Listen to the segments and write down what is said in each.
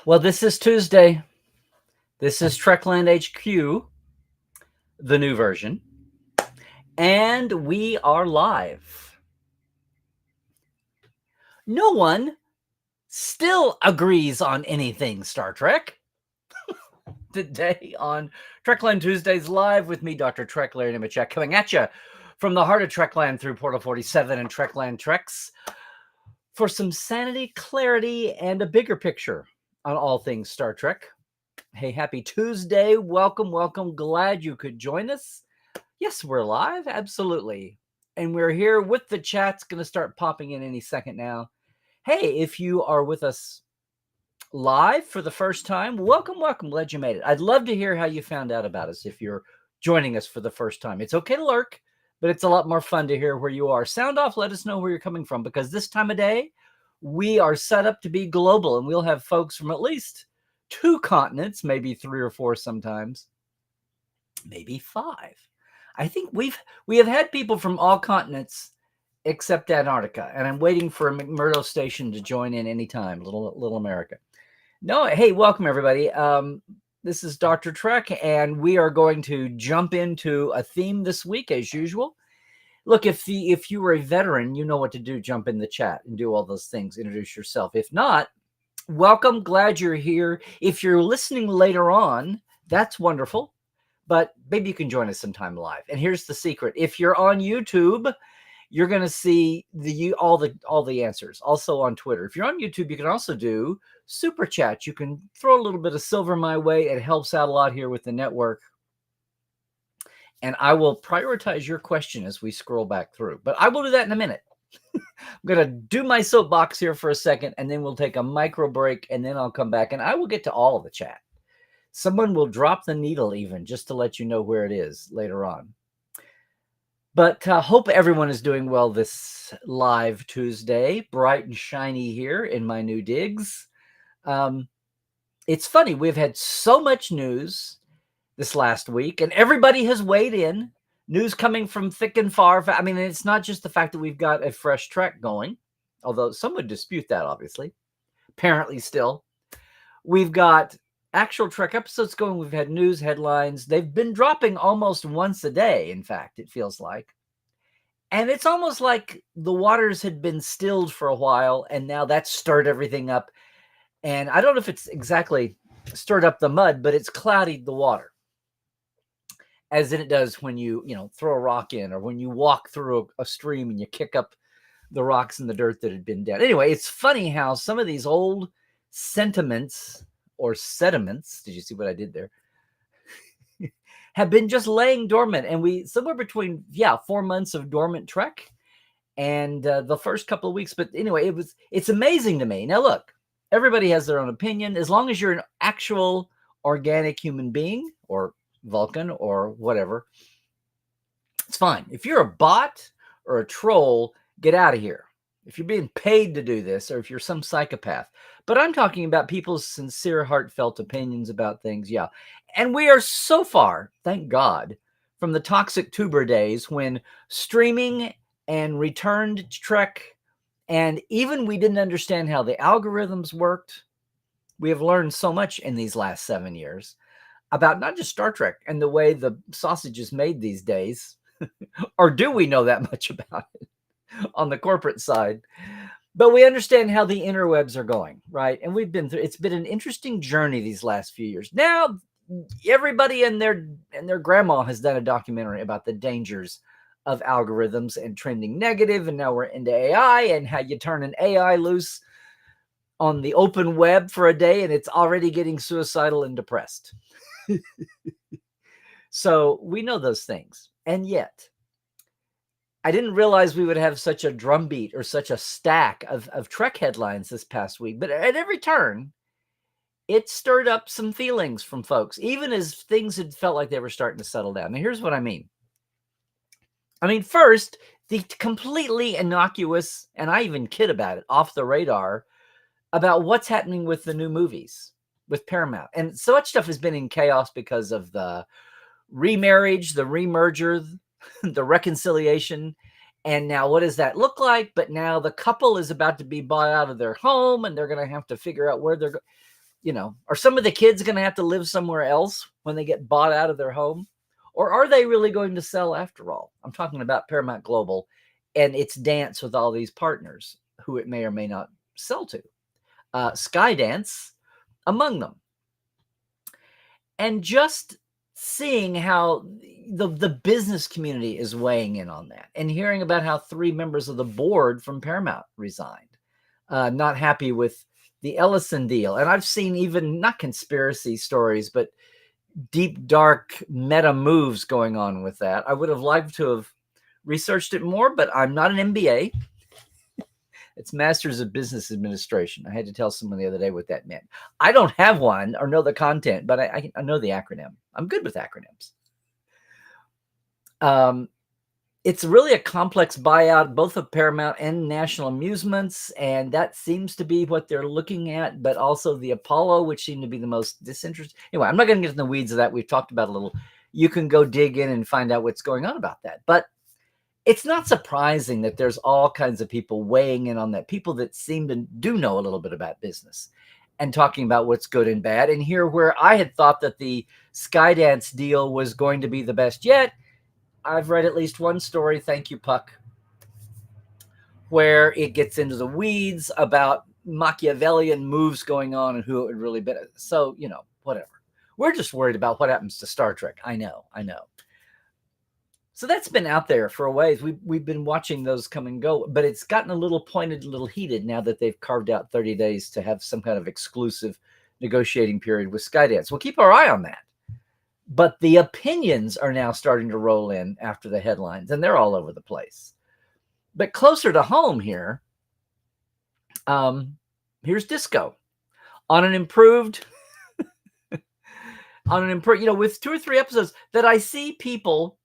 Well, this is Tuesday. This is Trekland HQ, the new version. And we are live. No one still agrees on anything Star Trek. Today on Trekland Tuesdays Live with me, Dr. Trek, Larry Nemechek, coming at you from the heart of Trekland through Portal 47 and Trekland Treks for some sanity, clarity, and a bigger picture on all things Star Trek. Hey, happy Tuesday. Welcome. Glad you could join us. Yes, we're live. Absolutely. And we're here with the chat's going to start popping in any second now. Hey, if you are with us live for the first time, welcome. Glad you made it. I'd love to hear how you found out about us if you're joining us for the first time. It's okay to lurk, but it's a lot more fun to hear where you are. Sound off. Let us know where you're coming from, because this time of day, we are set up to be global, and we'll have folks from at least 2 continents, maybe 3 or 4 sometimes, maybe 5. I think we have had people from all continents except Antarctica, and I'm waiting for a McMurdo station to join in anytime. Little America. No, hey, welcome everybody. This is Dr. Trek, and we are going to jump into a theme this week as usual. Look, if you were a veteran, you know what to do. Jump in the chat and do all those things. Introduce yourself. If not, welcome. Glad you're here. If you're listening later on, that's wonderful. But maybe you can join us sometime live. And here's the secret: if you're on YouTube, you're going to see all the answers. Also on Twitter. If you're on YouTube, you can also do super chat. You can throw a little bit of silver my way. It helps out a lot here with the network. And I will prioritize your question as we scroll back through. But I will do that in a minute. I'm going to do my soapbox here for a second, and then we'll take a micro break, and then I'll come back, and I will get to all of the chat. Someone will drop the needle even just to let you know where it is later on. But hope everyone is doing well this live Tuesday. Bright and shiny here in my new digs. It's funny. We've had so much news this last week, and everybody has weighed in. News coming from thick and far. I mean, it's not just the fact that we've got a fresh Trek going, although some would dispute that, obviously. Apparently still. We've got actual Trek episodes going. We've had news headlines. They've been dropping almost once a day, in fact, it feels like. And it's almost like the waters had been stilled for a while, and now that's stirred everything up. And I don't know if it's exactly stirred up the mud, but it's clouded the water, as it does when you throw a rock in, or when you walk through a stream and you kick up the rocks and the dirt that had been down. Anyway, it's funny how some of these old sentiments or sediments, did you see what I did there, have been just laying dormant. And we somewhere between 4 months of dormant Trek and the first couple of weeks. But anyway, it's amazing to me. Now look, everybody has their own opinion. As long as you're an actual organic human being, or Vulcan or whatever, it's fine. If you're a bot or a troll, get out of here. If you're being paid to do this, or if you're some psychopath. But I'm talking about people's sincere, heartfelt opinions about things. Yeah. And we are so far, thank God, from the toxic tuber days when streaming and returned Trek, and even we didn't understand how the algorithms worked. We have learned so much in these last 7 years about not just Star Trek and the way the sausage is made these days. Or do we know that much about it on the corporate side? But we understand how the interwebs are going, right? And it's been an interesting journey these last few years. Now, everybody and their grandma has done a documentary about the dangers of algorithms and trending negative. And now we're into AI, and how you turn an AI loose on the open web for a day, and it's already getting suicidal and depressed. So we know those things. And yet, I didn't realize we would have such a drumbeat or such a stack of Trek headlines this past week. But at every turn, it stirred up some feelings from folks, even as things had felt like they were starting to settle down. Now, here's what I mean. First, the completely innocuous, and I even kid about it, off the radar, about what's happening with the new movies with Paramount. And so much stuff has been in chaos because of the remarriage, the remerger, the reconciliation. And now what does that look like? But now the couple is about to be bought out of their home, and they're going to have to figure out where they're going. are some of the kids going to have to live somewhere else when they get bought out of their home? Or are they really going to sell after all? I'm talking about Paramount Global and its dance with all these partners who it may or may not sell to. Skydance among them. And just seeing how the business community is weighing in on that, and hearing about how 3 members of the board from Paramount resigned, not happy with the Ellison deal. And I've seen even not conspiracy stories, but deep, dark meta moves going on with that. I would have liked to have researched it more, but I'm not an MBA. It's Masters of Business Administration. I had to tell someone the other day what that meant. I don't have one or know the content, but I know the acronym. I'm good with acronyms. It's really a complex buyout, both of Paramount and National Amusements, and that seems to be what they're looking at, but also the Apollo, which seemed to be the most disinterested. Anyway, I'm not going to get in the weeds of that. We've talked about it a little. You can go dig in and find out what's going on about that. But it's not surprising that there's all kinds of people weighing in on that, people that seem to do know a little bit about business and talking about what's good and bad. And here, where I had thought that the Skydance deal was going to be the best yet, I've read at least one story, thank you, Puck, where it gets into the weeds about Machiavellian moves going on and who it would really be. So, whatever. We're just worried about what happens to Star Trek. I know. So that's been out there for a ways. We've been watching those come and go, but it's gotten a little pointed, a little heated now that they've carved out 30 days to have some kind of exclusive negotiating period with Skydance. We'll keep our eye on that. But the opinions are now starting to roll in after the headlines, and they're all over the place. But closer to home here, here's Disco on an improved, with 2 or 3 episodes that I see people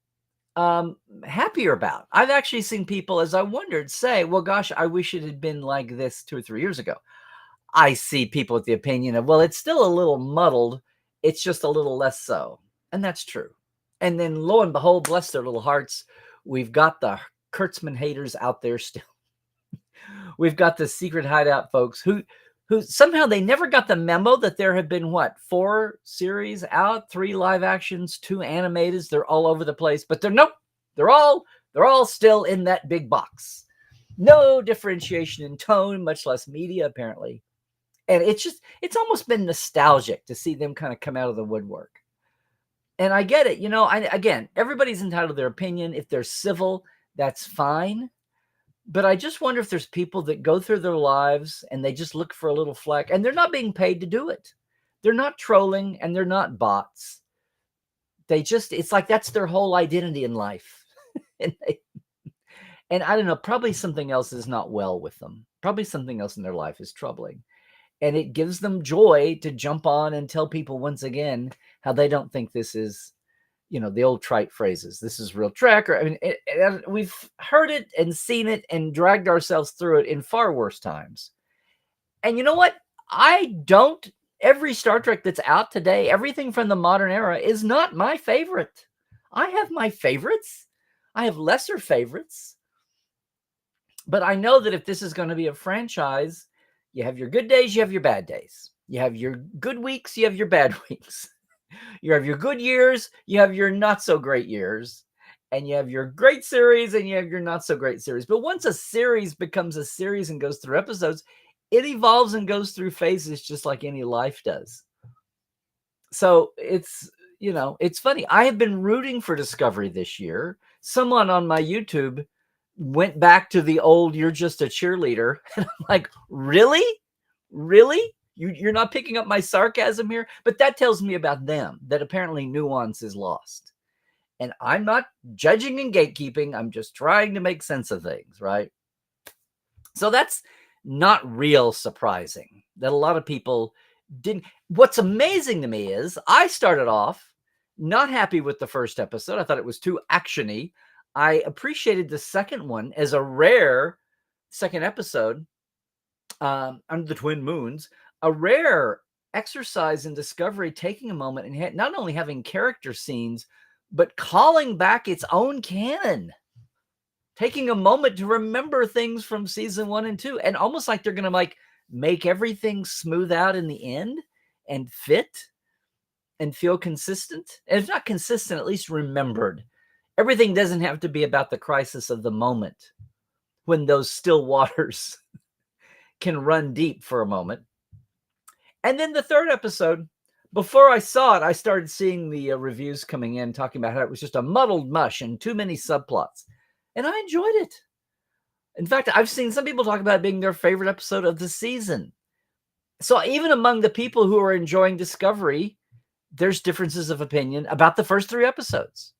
happier about. I've actually seen people, as I wondered, say, well, gosh, I wish it had been like this 2 or 3 years ago. I see people with the opinion of, well, it's still a little muddled. It's just a little less so. And that's true. And then lo and behold, bless their little hearts, we've got the Kurtzman haters out there still. We've got the secret hideout folks who somehow they never got the memo that there have been 4 series out, 3 live actions, 2 animateds. They're all over the place, but they're all still in that big box. No differentiation in tone, much less media, apparently. And it's almost been nostalgic to see them kind of come out of the woodwork. And I get it. Again, everybody's entitled to their opinion. If they're civil, that's fine. But I just wonder if there's people that go through their lives and they just look for a little flack, and they're not being paid to do it. They're not trolling and they're not bots. It's like that's their whole identity in life. and I don't know, probably something else is not well with them. Probably something else in their life is troubling. And it gives them joy to jump on and tell people once again how they don't think this is, the old trite phrases. This is real Trek. We've heard it and seen it and dragged ourselves through it in far worse times. And you know what? Every Star Trek that's out today, everything from the modern era is not my favorite. I have my favorites. I have lesser favorites. But I know that if this is going to be a franchise, you have your good days, you have your bad days. You have your good weeks, you have your bad weeks. You have your good years, you have your not so great years. And you have your great series and you have your not so great series. But once a series becomes a series and goes through episodes, it evolves and goes through phases just like any life does. So it's funny. I have been rooting for Discovery this year. Someone on my YouTube went back to the old, you're just a cheerleader. And I'm like, really? You're not picking up my sarcasm here? But that tells me about them, that apparently nuance is lost. And I'm not judging and gatekeeping. I'm just trying to make sense of things, right? So that's not real surprising that a lot of people didn't. What's amazing to me is I started off not happy with the first episode. I thought it was too actiony. I appreciated the second one as a rare second episode, Under the Twin Moons, a rare exercise in Discovery, taking a moment and not only having character scenes, but calling back its own canon, taking a moment to remember things from season 1 and 2, and almost like they're going to make everything smooth out in the end. and fit and feel consistent. And if not consistent, at least remembered. Everything doesn't have to be about the crisis of the moment when those still waters can run deep for a moment. And then the third episode, before I saw it, I started seeing the reviews coming in talking about how it was just a muddled mush and too many subplots. And I enjoyed it. In fact, I've seen some people talk about it being their favorite episode of the season. So even among the people who are enjoying Discovery, there's differences of opinion about the first 3 episodes.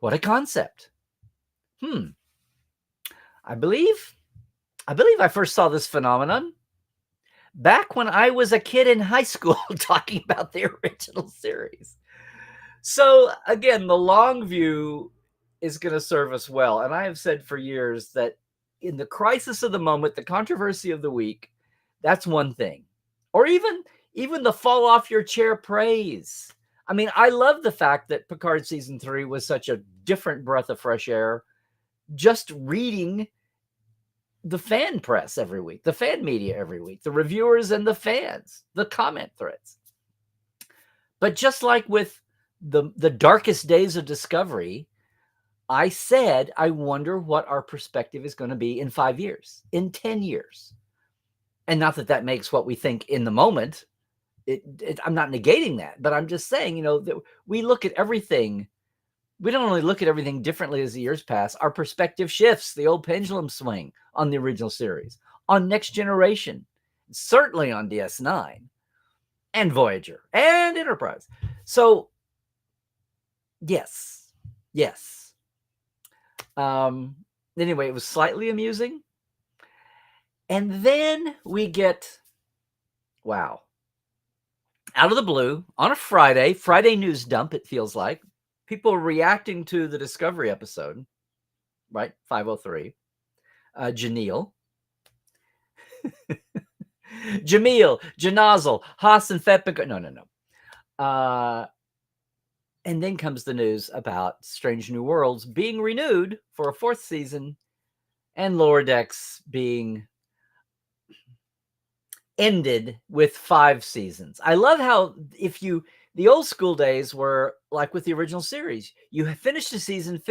What a concept. I believe I first saw this phenomenon back when I was a kid in high school talking about the original series. So again, the long view is going to serve us well. And I have said for years that in the crisis of the moment, the controversy of the week, that's one thing. Or even the fall off your chair praise. I mean, I love the fact that Picard season 3 was such a different breath of fresh air. Just reading the fan press every week, the fan media every week, the reviewers and the fans, the comment threads. But just like with the darkest days of Discovery, I said, I wonder what our perspective is going to be in 5 years, in 10 years. And not that makes what we think in the moment. I'm not negating that, but I'm just saying, that we look at everything. We don't only look at everything differently as the years pass. Our perspective shifts, the old pendulum swing on the original series, on Next Generation, certainly on DS9 and Voyager and Enterprise. So yes. Anyway, it was slightly amusing. And then we get, wow, out of the blue on a Friday news dump, it feels like. People reacting to the Discovery episode, right? 503. Janelle. Jamil, Janazal, Haas and Fetpico. No. And then comes the news about Strange New Worlds being renewed for a 4th season and Lower Decks being ended with 5 seasons. I love how the old school days were like with the original series. You finished a season,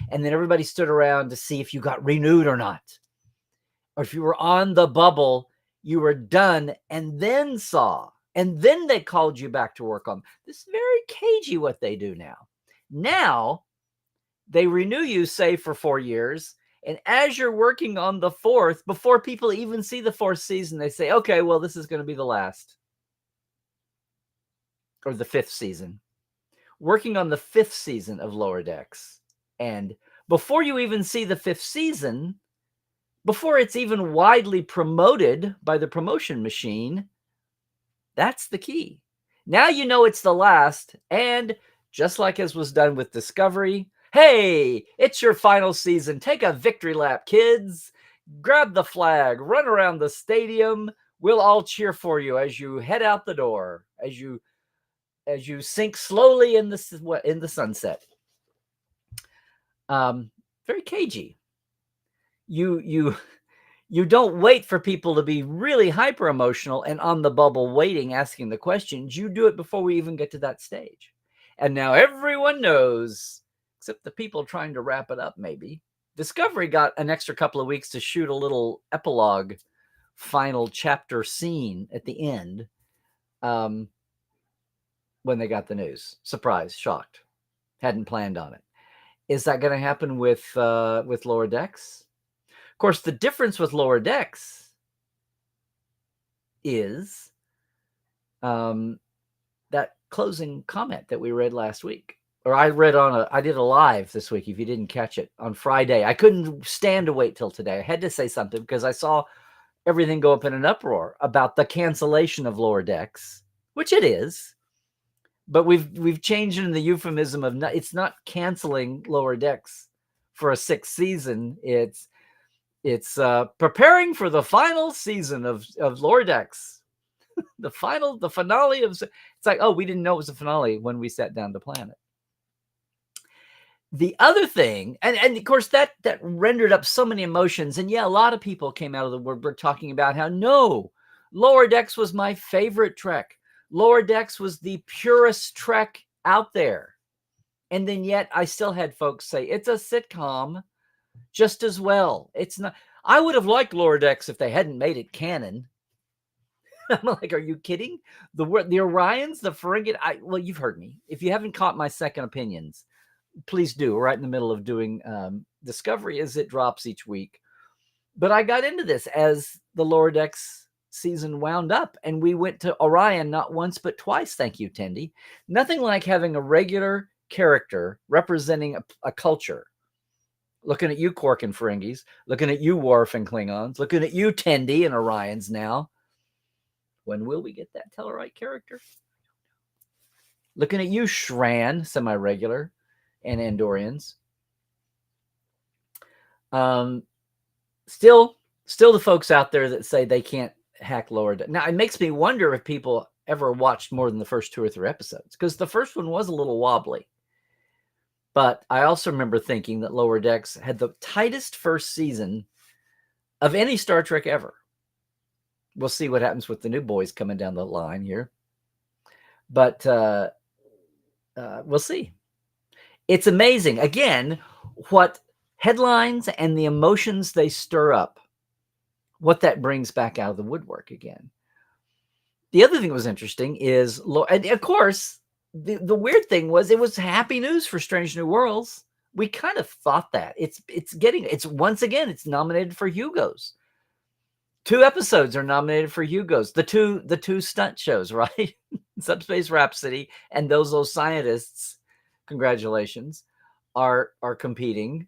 and then everybody stood around to see if you got renewed or not. Or if you were on the bubble, you were done and then they called you back to work on. This is very cagey what they do now. Now, they renew you, say, for 4 years. And as you're working on the 4th, before people even see the 4th season, they say, okay, well, this is going to be the last. Or the 5th season. Working on the 5th season of Lower Decks. And before you even see the 5th season, before it's even widely promoted by the promotion machine, that's the key. Now you know it's the last, and just like as was done with Discovery, hey, it's your final season. Take a victory lap, kids. Grab the flag, run around the stadium. We'll all cheer for you as you head out the door, as you sink slowly in the sunset. Very cagey. You don't wait for people to be really hyper emotional and on the bubble waiting, asking the questions. You do it before we even get to that stage. And now everyone knows, except the people trying to wrap it up, maybe. Discovery got an extra couple of weeks to shoot a little epilogue final chapter scene at the end when they got the news. Surprised, shocked. Hadn't planned on it. Is that going to happen with Lower Decks? Of course, the difference with Lower Decks is that closing comment that we read last week. Or I did a live this week, if you didn't catch it, on Friday. I couldn't stand to wait till today. I had to say something because I saw everything go up in an uproar about the cancellation of Lower Decks, which it is. But we've changed it in the euphemism of it's not canceling Lower Decks for a 6th season. It's preparing for the final season of Lower Decks. the finale of, it's like, oh, we didn't know it was a finale when we sat down to plan it. The other thing, and of course that rendered up so many emotions. And yeah, a lot of people came out of the woodwork talking about how no, Lower Decks was my favorite Trek. Lower Decks was the purest Trek out there. And then yet I still had folks say it's a sitcom just as well. It's not. I would have liked Lower Decks if they hadn't made it canon. I'm like, are you kidding? The Orions, the Frigate. Well, you've heard me. If you haven't caught my second opinions, please do. We're right in the middle of doing Discovery as it drops each week. But I got into this as the Lower Decks season wound up, and we went to Orion not once but twice. Thank you, Tendi. Nothing like having a regular character representing a culture. Looking at you, Quark and Ferengis. Looking at you, Worf and Klingons. Looking at you, Tendi and Orions now. When will we get that Tellarite character? Looking at you, Shran, semi-regular, and Andorians. Still the folks out there that say they can't hack Lower Decks. Now, it makes me wonder if people ever watched more than the first 2 or 3 episodes, because the first one was a little wobbly. But I also remember thinking that Lower Decks had the tightest first season of any Star Trek ever. We'll see what happens with the new boys coming down the line here. But we'll see. It's amazing. Again, what headlines and the emotions they stir up, what that brings back out of the woodwork again. The other thing that was interesting is, and of course, the weird thing was it was happy news for Strange New Worlds. We kind of thought that. It's once again, it's nominated for Hugos. 2 episodes are nominated for Hugos. The two stunt shows, right? Subspace Rhapsody and those scientists, congratulations, are competing.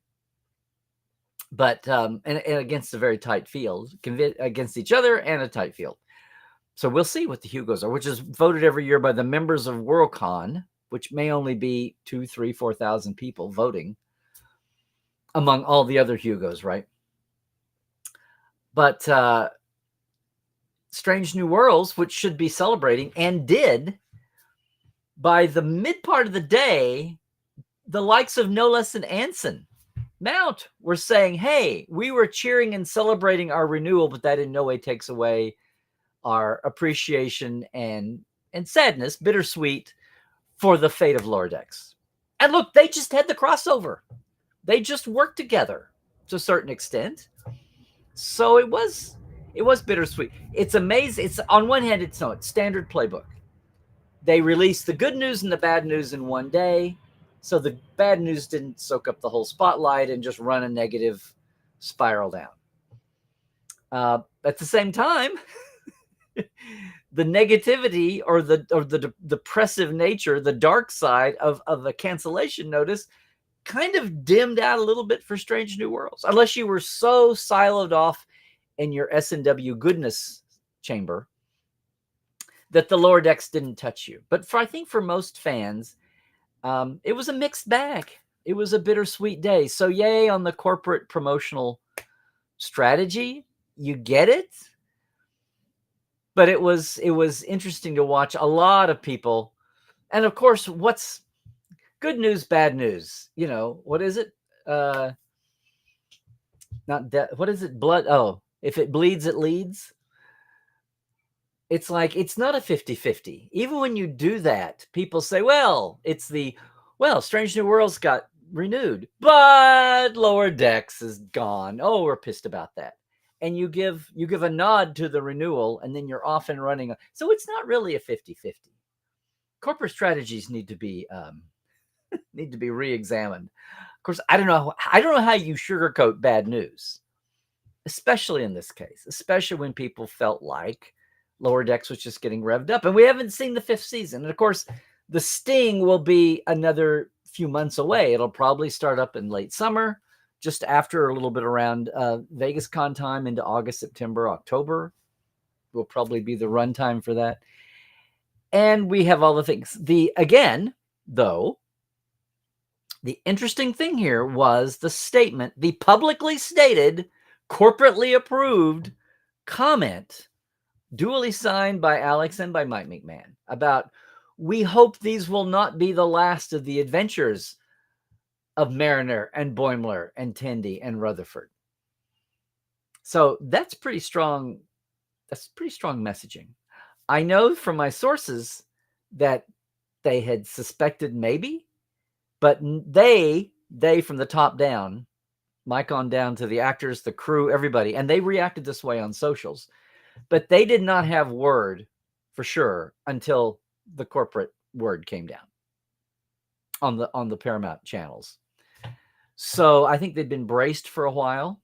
But and against a very tight field, against each other and a tight field. So we'll see what the Hugos are, which is voted every year by the members of WorldCon, which may only be 2,000, 3,000, 4,000 people voting among all the other Hugos, right? But Strange New Worlds, which should be celebrating, and did, by the mid part of the day, the likes of no less than Anson Mount were saying, hey, we were cheering and celebrating our renewal, but that in no way takes away our appreciation and sadness, bittersweet, for the fate of Lower Decks. And look, they just had the crossover. They just worked together to a certain extent. So it was bittersweet. It's amazing. It's on one hand, it's standard playbook. They released the good news and the bad news in one day. So the bad news didn't soak up the whole spotlight and just run a negative spiral down. At the same time, the negativity or the depressive nature, the dark side of a cancellation notice kind of dimmed out a little bit for Strange New Worlds, unless you were so siloed off in your S&W goodness chamber that the Lower Decks didn't touch you. But I think for most fans, it was a mixed bag. It was a bittersweet day. So yay on the corporate promotional strategy. You get it. But it was interesting to watch a lot of people. And of course, what's good news, bad news? You know, what is it? Not that. What is it? Blood. Oh, if it bleeds, it leads. It's like, it's not a 50-50. Even when you do that, people say, well, Strange New Worlds got renewed, but Lower Decks is gone. Oh, we're pissed about that. And you give a nod to the renewal, and then you're off and running. So it's not really a 50-50. Corporate strategies need to be re-examined. Of course, I don't know how you sugarcoat bad news, especially in this case, especially when people felt like Lower Decks was just getting revved up, and we haven't seen the 5th season. And of course, the sting will be another few months away. It'll probably start up in late summer, just after a little bit around Vegas Con time into August, September, October will probably be the runtime for that. And we have all the things. Again, though, the interesting thing here was the statement, the publicly stated, corporately approved comment, duly signed by Alex and by Mike McMahon, about, we hope these will not be the last of the adventures of Mariner and Boimler and Tendi and Rutherford. So that's pretty strong That's pretty strong messaging. I know from my sources that they had suspected maybe, but they from the top down, Mike on down to the actors, the crew, everybody, and they reacted this way on socials, but they did not have word for sure until the corporate word came down on the Paramount channels. So I think they'd been braced for a while,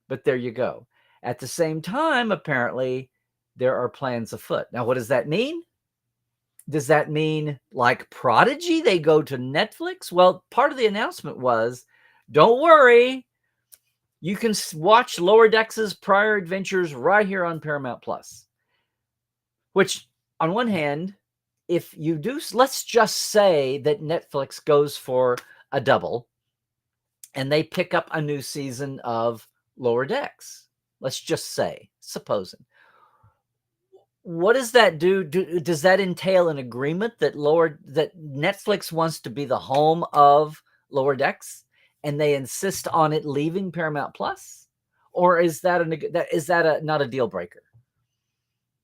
but there you go. At the same time, apparently, there are plans afoot. Now, what does that mean? Does that mean like Prodigy, they go to Netflix? Well, part of the announcement was, don't worry, you can watch Lower Decks' prior adventures right here on Paramount Plus. Which, on one hand, if you do, let's just say that Netflix goes for a double and they pick up a new season of Lower Decks. Let's just say, supposing. What does that do? Does that entail an agreement that Netflix wants to be the home of Lower Decks and they insist on it leaving Paramount Plus? Or is that not a deal breaker?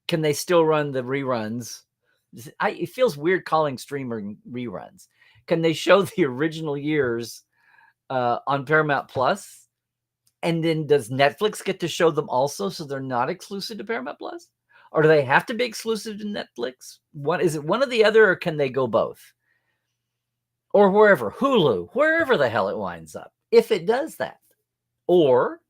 Can they still run the reruns? It feels weird calling streaming reruns. Can they show the original years on Paramount Plus? And then does Netflix get to show them also, so they're not exclusive to Paramount Plus? Or do they have to be exclusive to Netflix? Is it one or the other, or can they go both? Or wherever, Hulu, wherever the hell it winds up, if it does that. Or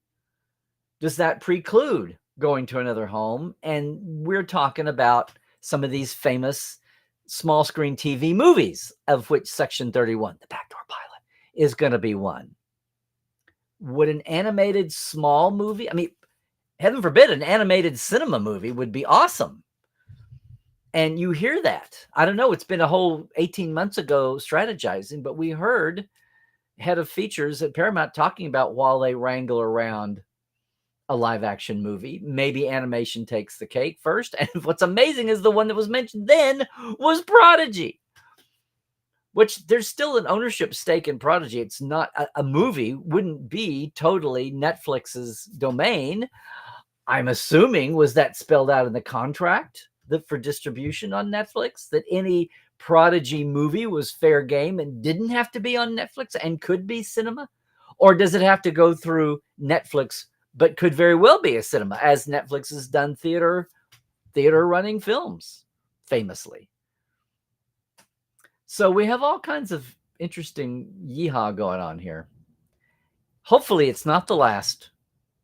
does that preclude going to another home? And we're talking about some of these famous small screen TV movies, of which Section 31, the Backdoor Pilot, is going to be one. Would an animated small movie, I mean, heaven forbid, an animated cinema movie would be awesome. And you hear that. I don't know. It's been a whole 18 months ago strategizing, but we heard head of features at Paramount talking about while they wrangle around a live action movie, maybe animation takes the cake first. And what's amazing is the one that was mentioned then was Prodigy, which there's still an ownership stake in Prodigy. It's not a movie, wouldn't be totally Netflix's domain. I'm assuming, was that spelled out in the contract that for distribution on Netflix, that any Prodigy movie was fair game and didn't have to be on Netflix and could be cinema? Or does it have to go through Netflix, but could very well be a cinema, as Netflix has done theater running films famously? So we have all kinds of interesting yeehaw going on here. Hopefully it's not the last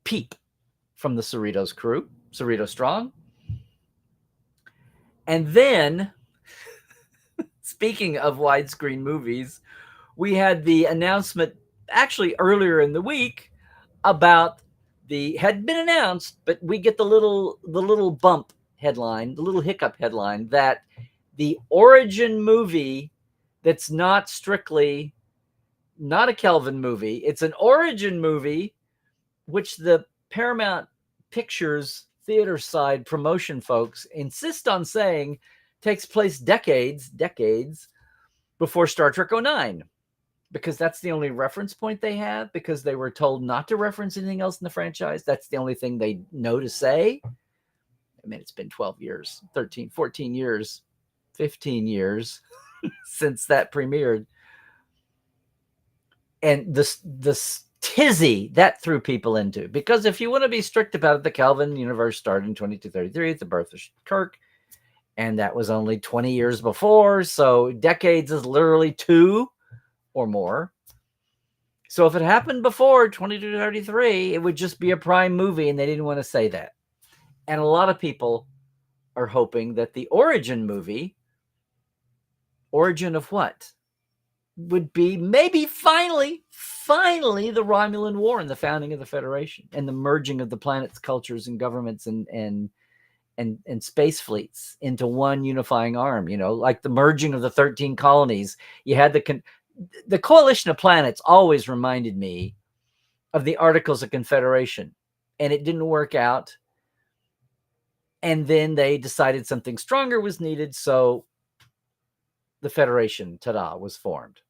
peep from the Cerritos crew, Cerrito Strong. And then, speaking of widescreen movies, we had the announcement actually earlier in the week about had been announced, but we get the little bump headline, the little hiccup headline, that the origin movie that's not strictly not a Kelvin movie, it's an origin movie, which the Paramount Pictures theater side promotion folks insist on saying takes place decades before Star Trek 09, because that's the only reference point they have, because they were told not to reference anything else in the franchise. That's the only thing they know to say. I mean, it's been 12 years, 13, 14 years, 15 years since that premiered. And this tizzy that threw people into, because if you want to be strict about it, the Kelvin universe started in 2233 at the birth of Kirk, and that was only 20 years before, so decades is literally 2 or more. So if it happened before 2233, it would just be a prime movie, and they didn't want to say that. And a lot of people are hoping that the origin movie, origin of what, would be maybe finally the Romulan War and the founding of the Federation and the merging of the planet's cultures and governments and space fleets into one unifying arm. You know, like the merging of the 13 colonies. You had the Coalition of Planets always reminded me of the Articles of Confederation, and it didn't work out. And then they decided something stronger was needed, so the Federation, ta-da, was formed,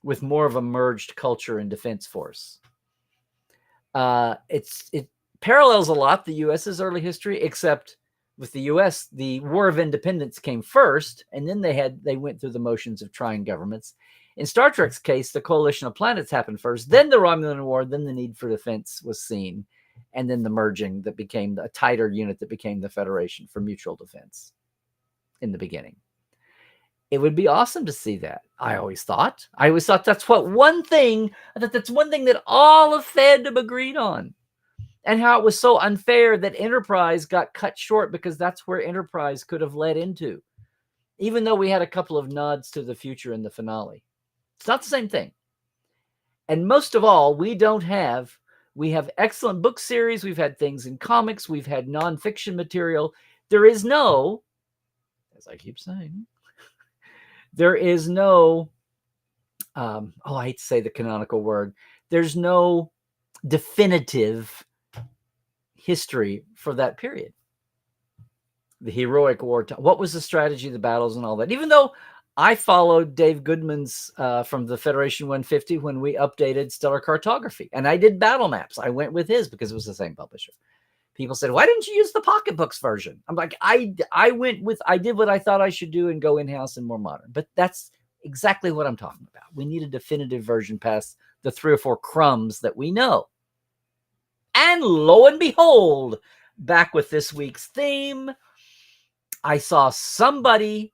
with more of a merged culture and defense force. parallels a lot the U.S.'s early history, except with the U.S., the War of Independence came first, and then they went through the motions of trying governments. In Star Trek's case, the coalition of planets happened first, then the Romulan War, then the need for defense was seen, and then the merging that became a tighter unit that became the Federation for mutual defense in the beginning. It would be awesome to see that. I always thought that's one thing that all of fandom agreed on. And how it was so unfair that Enterprise got cut short because that's where Enterprise could have led into, even though we had a couple of nods to the future in the finale. It's not the same thing. And most of all, we have excellent book series. We've had things in comics. We've had nonfiction material. There is no, as I keep saying, there is no, I hate to say the canonical word. There's no definitive history for that period. The heroic wartime. What was the strategy, the battles, and all that? Even though I followed Dave Goodman's from the Federation 150 when we updated Stellar Cartography, and I did battle maps. I went with his because it was the same publisher. People said, "Why didn't you use the pocketbooks version?" I'm like, I did what I thought I should do and go in-house and more modern. But that's exactly what I'm talking about. We need a definitive version past the 3 or 4 crumbs that we know. And lo and behold, back with this week's theme, I saw somebody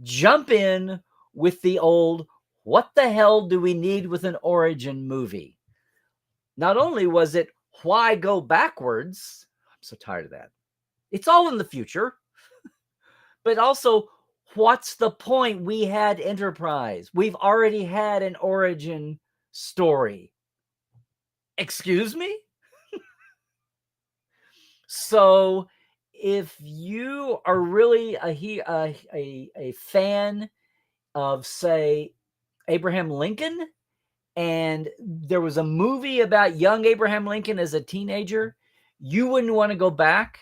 jump in with the old, what the hell do we need with an origin movie? Not only was it, why go backwards? I'm so tired of that. It's all in the future. But also, what's the point? We had Enterprise. We've already had an origin story. Excuse me? So if you are really a fan of, say, Abraham Lincoln, and there was a movie about young Abraham Lincoln as a teenager, you wouldn't want to go back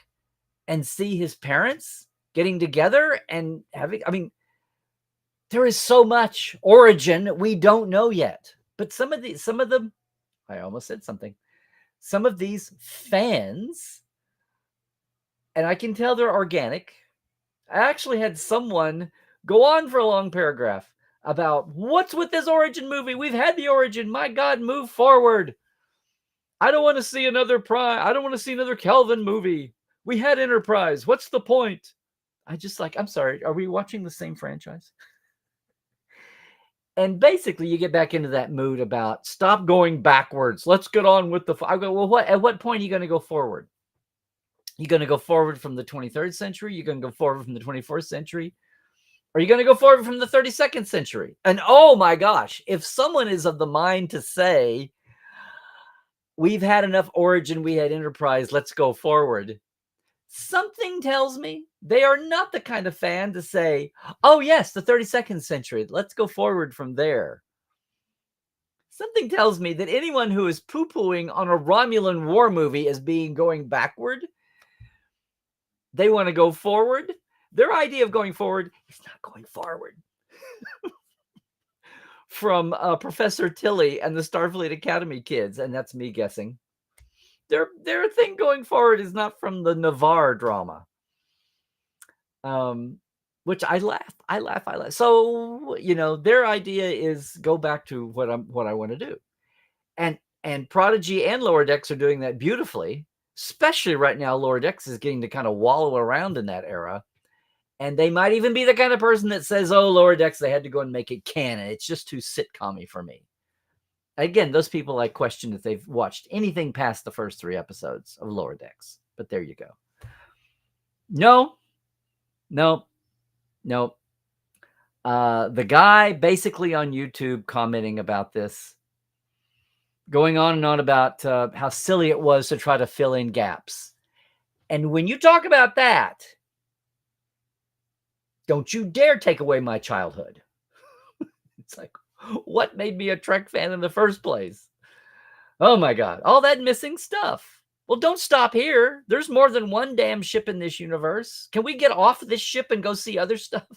and see his parents getting together and having, there is so much origin we don't know yet. But some of them, I almost said something. Some of these fans, and I can tell they're organic. I actually had someone go on for a long paragraph about what's with this origin movie. We've had the origin. My God, move forward. I don't want to see another I don't want to see another Kelvin movie. We had Enterprise. What's the point? I'm sorry. Are we watching the same franchise? And basically, you get back into that mood about stop going backwards. Let's get on with I go, well, at what point are you going to go forward? You're going to go forward from the 23rd century? You're going to go forward from the 24th century? Are you going to go forward from the 32nd century? And oh my gosh, if someone is of the mind to say, we've had enough origin, we had Enterprise, let's go forward, something tells me they are not the kind of fan to say, oh yes, the 32nd century, let's go forward from there. Something tells me that anyone who is poo-pooing on a Romulan war movie as being going backward, they want to go forward. Their idea of going forward is not going forward. From Professor Tilly and the Starfleet Academy kids, and that's me guessing. Their thing going forward is not from the Navarre drama. Which I laugh. So, their idea is go back to what I want to do. And Prodigy and Lower Decks are doing that beautifully. Especially right now, Lower Decks is getting to kind of wallow around in that era. And they might even be the kind of person that says, oh, Lower Decks, they had to go and make it canon. It's just too sitcom-y for me. Again, those people, I question if they've watched anything past the first 3 episodes of Lower Decks. But there you go. No. The guy basically on YouTube commenting about this, going on and on about how silly it was to try to fill in gaps. And when you talk about that, don't you dare take away my childhood. It's like, what made me a Trek fan in the first place? Oh my God, all that missing stuff. Well, don't stop here. There's more than one damn ship in this universe. Can we get off this ship and go see other stuff?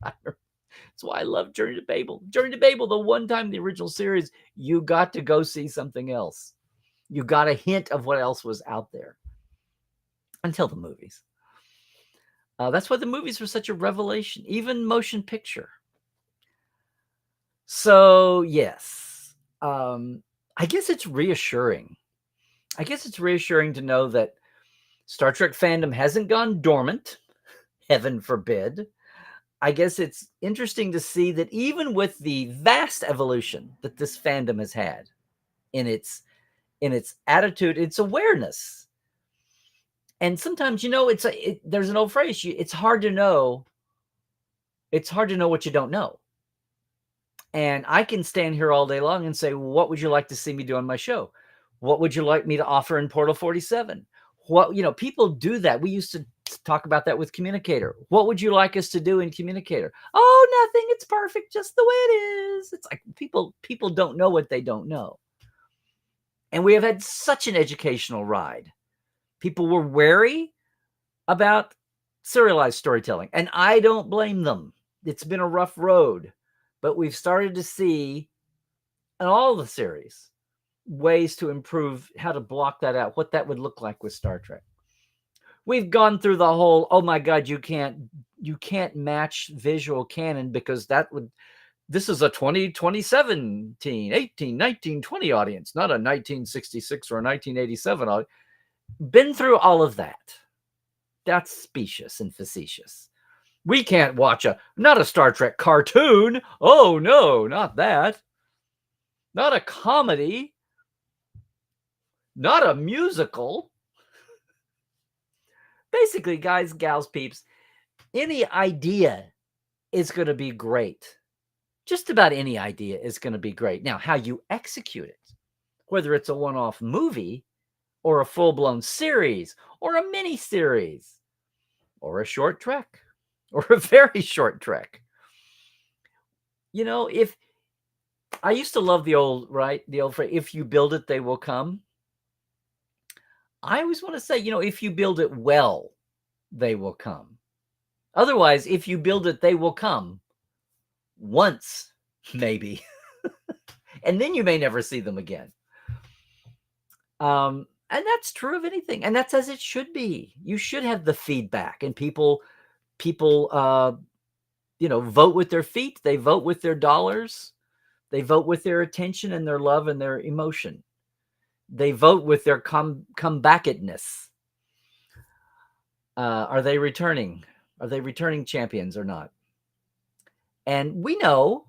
That's why I love Journey to Babel. Journey to Babel, the one time in the original series, you got to go see something else. You got a hint of what else was out there. until the movies. That's why the movies were such a revelation, even motion picture. So, yes, I guess it's reassuring. I guess it's reassuring to know that Star Trek fandom hasn't gone dormant, heaven forbid. I guess it's interesting to see that even with the vast evolution that this fandom has had in its attitude, its awareness, and sometimes there's an old phrase: it's hard to know. It's hard to know what you don't know. And I can stand here all day long and say, what would you like to see me do on my show? What would you like me to offer in Portal 47? People do that. We used to talk about that with Communicator. What would you like us to do in Communicator? Oh, nothing. It's perfect just the way it is. It's like people don't know what they don't know. And we have had such an educational ride. People were wary about serialized storytelling, and I don't blame them. It's been a rough road, but we've started to see in all the series ways to improve how to block that out, what that would look like with Star Trek. We've gone through the whole, oh my God, you can't match visual canon because this is a 2017, 18, 19, 20 audience, not a 1966 or a 1987 audience. Been through all of that. That's specious and facetious. We can't watch not a Star Trek cartoon. Oh no, not that. Not a comedy. Not a musical. Basically, guys, gals, peeps, any idea is going to be great. Just about any idea is going to be great. Now, how you execute it, whether it's a one-off movie or a full-blown series or a mini-series or a short trek or a very short trek. If I used to love the old phrase, if you build it, they will come. I always want to say, if you build it well, they will come. Otherwise, if you build it, they will come once, maybe. And then you may never see them again. And that's true of anything. And that's as it should be. You should have the feedback, and people vote with their feet. They vote with their dollars. They vote with their attention and their love and their emotion. They vote with their comebackedness. Are they returning? Are they returning champions or not? And we know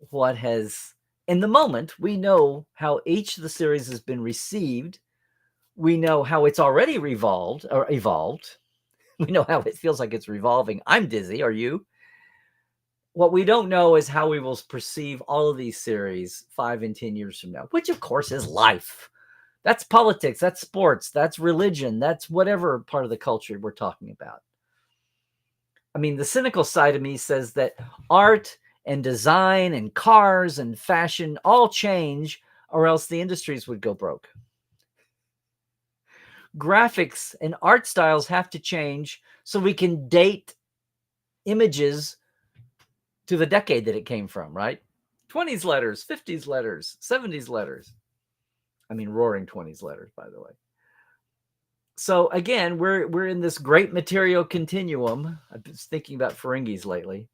what has, in the moment, we know how each of the series has been received. We know how it's already evolved. We know how it feels like it's revolving. I'm dizzy. Are you? What we don't know is how we will perceive all of these series 5 and 10 years from now, which of course is life. That's politics, that's sports, that's religion, that's whatever part of the culture we're talking about. I mean, the cynical side of me says that art and design and cars and fashion all change, or else the industries would go broke. Graphics and art styles have to change so we can date images to the decade that it came from, right? 20s letters, 50s letters, 70s letters. I mean, roaring 20s letters, by the way. So again, we're in this great material continuum. I've been thinking about Ferengis lately.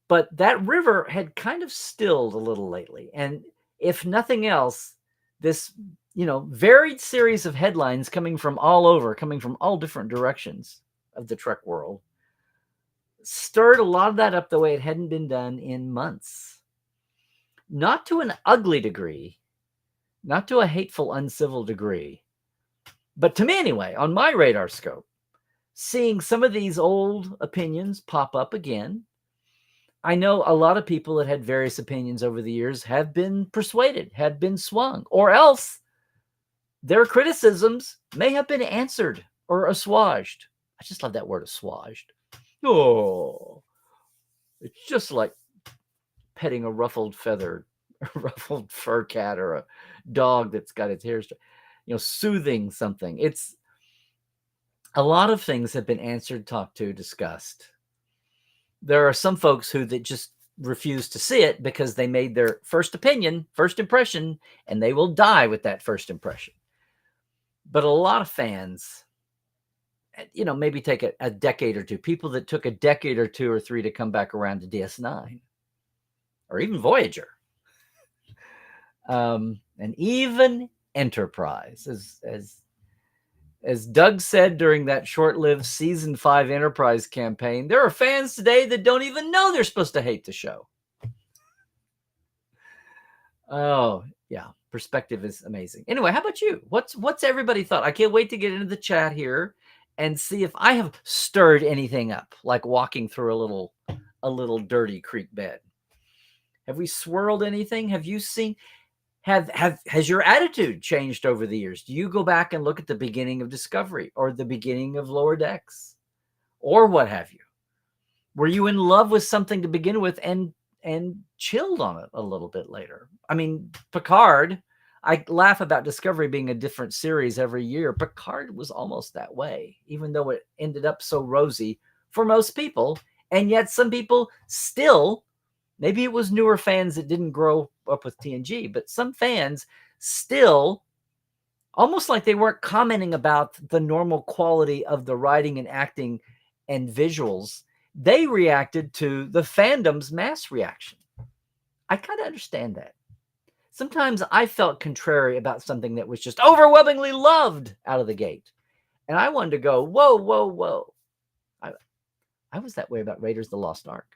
But that river had kind of stilled a little lately. And if nothing else, this, varied series of headlines coming from all different directions of the Trek world, stirred a lot of that up the way it hadn't been done in months. Not to an ugly degree, not to a hateful, uncivil degree, but to me anyway, on my radar scope, seeing some of these old opinions pop up again. I know a lot of people that had various opinions over the years have been persuaded, have been swung, or else their criticisms may have been answered or assuaged. I just love that word, assuaged. Oh, it's just like petting a ruffled fur cat, or a dog that's got its hair, soothing something. It's a lot of things have been answered, talked to, discussed. There are some folks that just refuse to see it because they made their first impression, and they will die with that first impression. But a lot of fans, maybe take a decade or two, people that took a decade or 2 or 3 to come back around to DS9 or even Voyager, and even Enterprise, as Doug said during that short-lived season 5 Enterprise campaign, there are fans today that don't even know they're supposed to hate the show. Oh, yeah. Perspective is amazing. Anyway, how about you? What's everybody thought? I can't wait to get into the chat here and see if I have stirred anything up, like walking through a little dirty creek bed. Have we swirled anything? Have you seen has your attitude changed over the years? Do you go back and look at the beginning of Discovery or the beginning of Lower Decks or what have you? Were you in love with something to begin with and chilled on it a little bit later? I mean, Picard, I laugh about Discovery being a different series every year. Picard was almost that way, even though it ended up so rosy for most people. And yet some people still, maybe it was newer fans that didn't grow up with TNG, but some fans still, almost like they weren't commenting about the normal quality of the writing and acting and visuals. They reacted to the fandom's mass reaction. I kind of understand that. Sometimes I felt contrary about something that was just overwhelmingly loved out of the gate. And I wanted to go, whoa, whoa, whoa. I was that way about Raiders of the Lost Ark.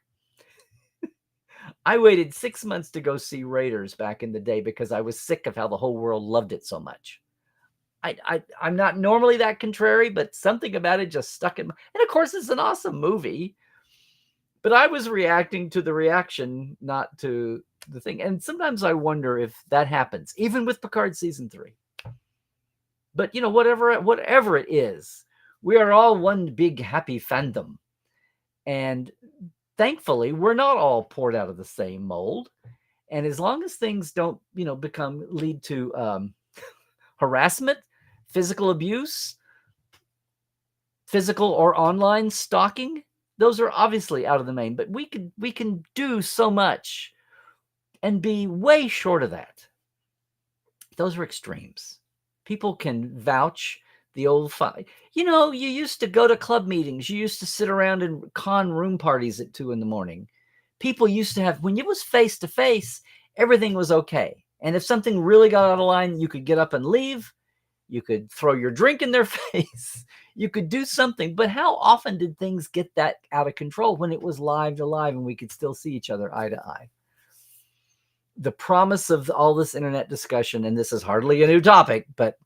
I waited 6 months to go see Raiders back in the day because I was sick of how the whole world loved it so much. I'm not normally that contrary, but something about it just stuck in my... And of course, it's an awesome movie. But I was reacting to the reaction, not to the thing. And sometimes I wonder if that happens, even with Picard season 3. But, whatever it is, we are all one big happy fandom. And thankfully, we're not all poured out of the same mold. And as long as things don't, lead to harassment, physical abuse, physical or online stalking, those are obviously out of the main, but we can do so much and be way short of that. Those are extremes. People can vouch the old fight. You used to go to club meetings. You used to sit around in con room parties at 2 a.m. People used to have, when it was face to face, everything was okay. And if something really got out of line, you could get up and leave. You could throw your drink in their face. You could do something. But how often did things get that out of control when it was live to live and we could still see each other eye to eye? The promise of all this internet discussion, and this is hardly a new topic, but,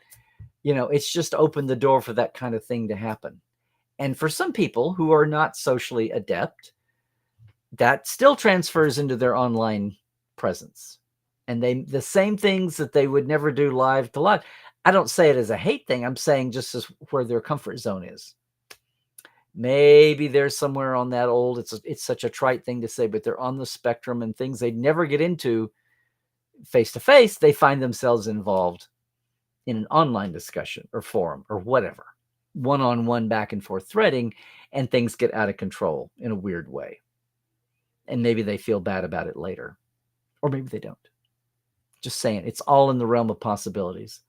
it's just opened the door for that kind of thing to happen. And for some people who are not socially adept, that still transfers into their online presence. And the same things that they would never do live to live. I don't say it as a hate thing. I'm saying just as where their comfort zone is. Maybe they're somewhere on that old, it's such a trite thing to say, but they're on the spectrum and things they'd never get into face to face, they find themselves involved in an online discussion or forum or whatever, one-on-one back and forth threading, and things get out of control in a weird way. And maybe they feel bad about it later, or maybe they don't. Just saying, it's all in the realm of possibilities.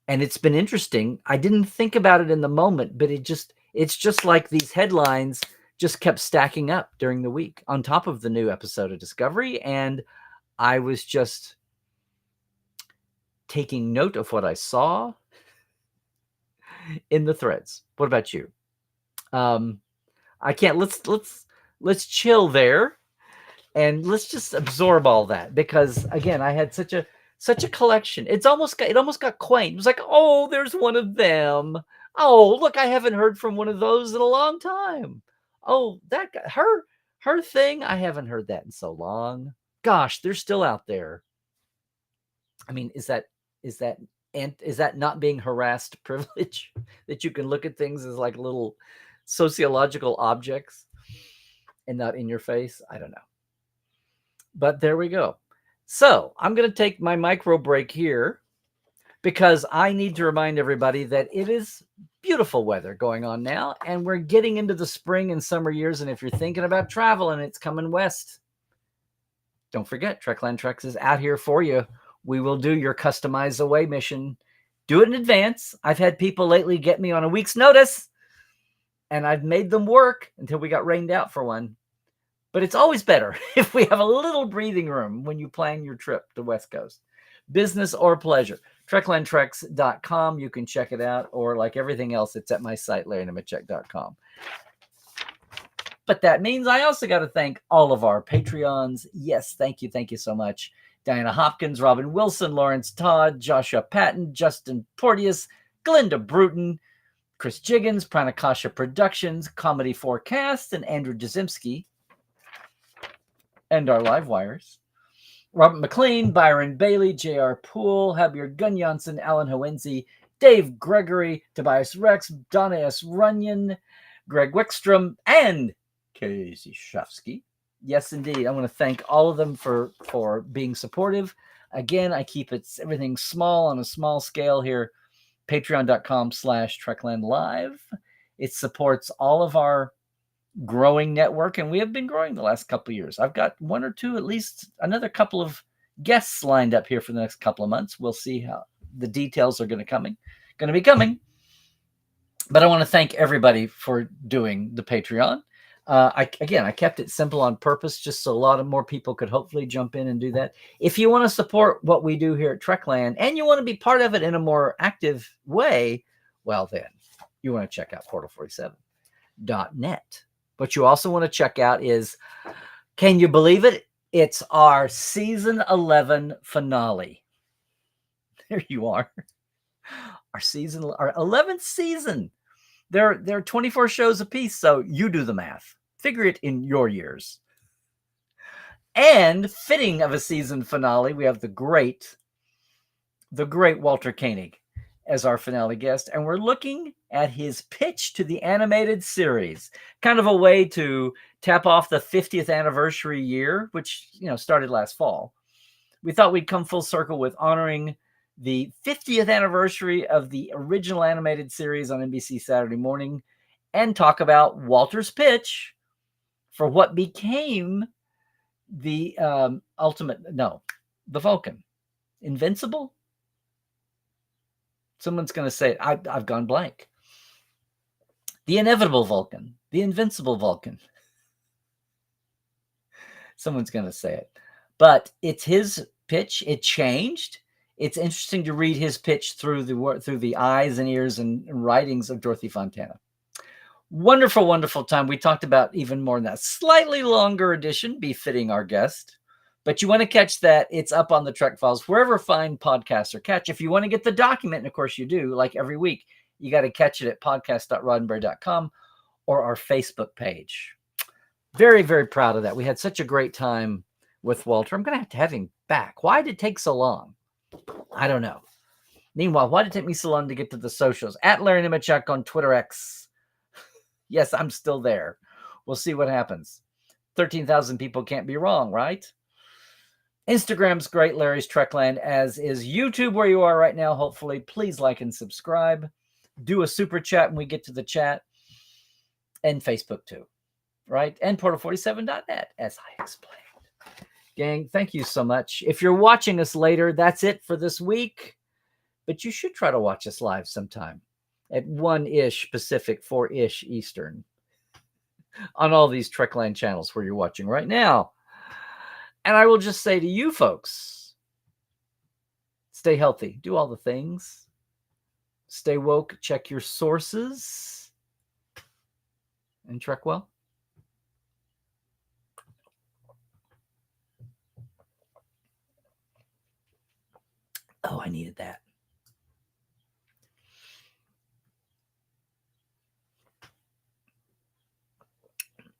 And it's been interesting. I didn't think about it in the moment, but it's just like these headlines just kept stacking up during the week on top of the new episode of Discovery. And I was just taking note of what I saw in the threads. What about you? I can't, let's chill there and let's just absorb all that, because again, I had such a collection. It almost got quaint. It was like, oh, there's one of them. Oh, look, I haven't heard from one of those in a long time. Oh, that guy, her thing, I haven't heard that in so long. Gosh, they're still out there. I mean, is that not being harassed privilege, that you can look at things as like little sociological objects and not in your face? I don't know. But there we go. So I'm going to take my micro break here because I need to remind everybody that it is beautiful weather going on now, and we're getting into the spring and summer years. And if you're thinking about travel and it's coming west, don't forget, Trekland Treks is out here for you. We will do your customized away mission Do it in advance. I've had people lately get me on a week's notice, and I've made them work until we got rained out for one. But it's always better if we have a little breathing room when you plan your trip to West Coast, business or pleasure. TreklandTreks.com. You can check it out, or like everything else, it's at my site, LarryNemecek.com. But that means I also got to thank all of our Patreons. Yes, thank you. Thank you so much. Diana Hopkins, Robin Wilson, Lawrence Todd, Joshua Patton, Justin Porteous, Glinda Bruton, Chris Jiggins, Pranakasha Productions, Comedy Forecast, and Andrew Dzimski, and our live wires. Robert McLean, Byron Bailey, J.R. Poole, Javier Gunjanssen, Alan Hoenzi, Dave Gregory, Tobias Rex, Donna S. Runyon, Greg Wickstrom, and Casey Shafsky. Yes, indeed. I want to thank all of them for being supportive. Again, I keep everything small on a small scale here. Patreon.com/TreklandLive. It supports all of our growing network, and we have been growing the last couple of years. I've got one or two, at least another couple of guests lined up here for the next couple of months. We'll see how the details are going to be coming. But I want to thank everybody for doing the Patreon. I kept it simple on purpose, just so a lot of more people could hopefully jump in and do that. If you want to support what we do here at Trekland and you want to be part of it in a more active way, well, then you want to check out portal47.net. What you also want to check out is, can you believe it? It's our season 11 finale. There you are. Our 11th season. There are 24 shows apiece, so you do the math. Figure it in your years. And fitting of a season finale, we have the great Walter Koenig as our finale guest, and we're looking at his pitch to the animated series, kind of a way to tap off the 50th anniversary year, which started last fall. We thought we'd come full circle with honoring the 50th anniversary of the original animated series on NBC Saturday morning and talk about Walter's pitch for what became the the Vulcan. Invincible? Someone's going to say it. I've gone blank. The inevitable Vulcan. The invincible Vulcan. Someone's going to say it. But it's his pitch. It changed. It's interesting to read his pitch through the eyes and ears and writings of Dorothy Fontana. Wonderful, wonderful time. We talked about even more than that. Slightly longer edition, befitting our guest. But you want to catch that. It's up on the Trek Files, wherever fine podcasts are catch. If you want to get the document, and of course you do, like every week, you got to catch it at podcast.roddenberry.com or our Facebook page. Very, very proud of that. We had such a great time with Walter. I'm going to have him back. Why did it take so long? I don't know. Meanwhile, why did it take me so long to get to the socials? At Larry Nemecek on Twitter X. Yes, I'm still there. We'll see what happens. 13,000 people can't be wrong, right? Instagram's great, Larry's Trekland, as is YouTube, where you are right now. Hopefully, please like and subscribe. Do a super chat when we get to the chat. And Facebook too, right? And portal47.net, as I explained. Gang, thank you so much. If you're watching us later, that's it for this week. But you should try to watch us live sometime at 1-ish Pacific, 4-ish Eastern on all these Trekland channels where you're watching right now. And I will just say to you folks, stay healthy, do all the things, stay woke, check your sources, and trek well. Oh, I needed that.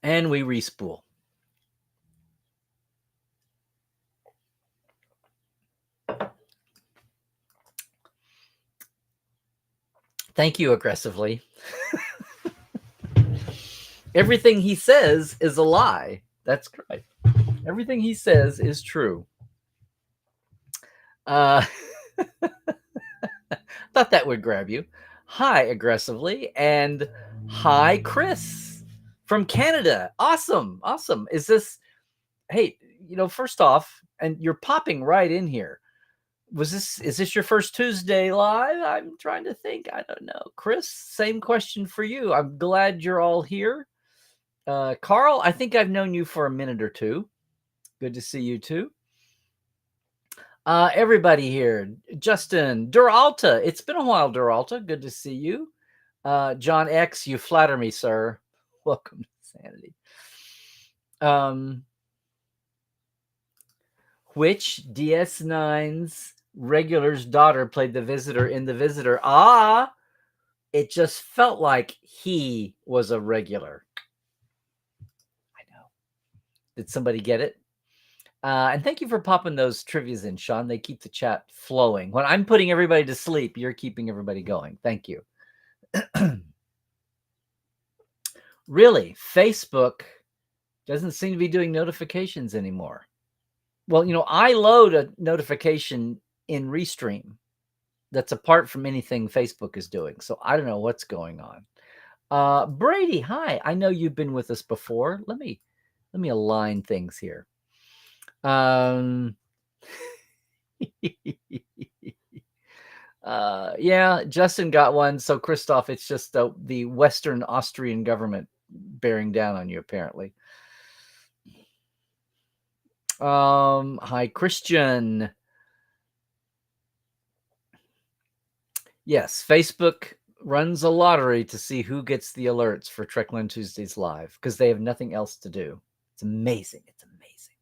And we respool. Thank you, aggressively. Everything he says is a lie. That's right. Everything he says is true. Thought that would grab you. Hi, aggressively. And hi, Chris from Canada. Awesome. Is this, hey, first off, and you're popping right in here. Is this your first Tuesday live? I'm trying to think. I don't know. Chris, same question for you. I'm glad you're all here. Carl, I think I've known you for a minute or two. Good to see you too. Everybody here. Justin, Duralta. It's been a while, Duralta. Good to see you. John X, you flatter me, sir. Welcome to Sanity. Which DS9's regular's daughter played the Visitor in The Visitor? It just felt like he was a regular. I know. Did somebody get it? And thank you for popping those trivias in, Sean. They keep the chat flowing. When I'm putting everybody to sleep, you're keeping everybody going. Thank you. Really, Facebook doesn't seem to be doing notifications anymore. Well, I load a notification in Restream that's apart from anything Facebook is doing. So I don't know what's going on. Brady, hi. I know you've been with us before. Let me align things here. Yeah, Justin got one. So Christoph, it's just the Western Austrian government bearing down on you, apparently. Hi, Christian. Yes, Facebook runs a lottery to see who gets the alerts for Trekland Tuesdays Live because they have nothing else to do. It's amazing. It's amazing.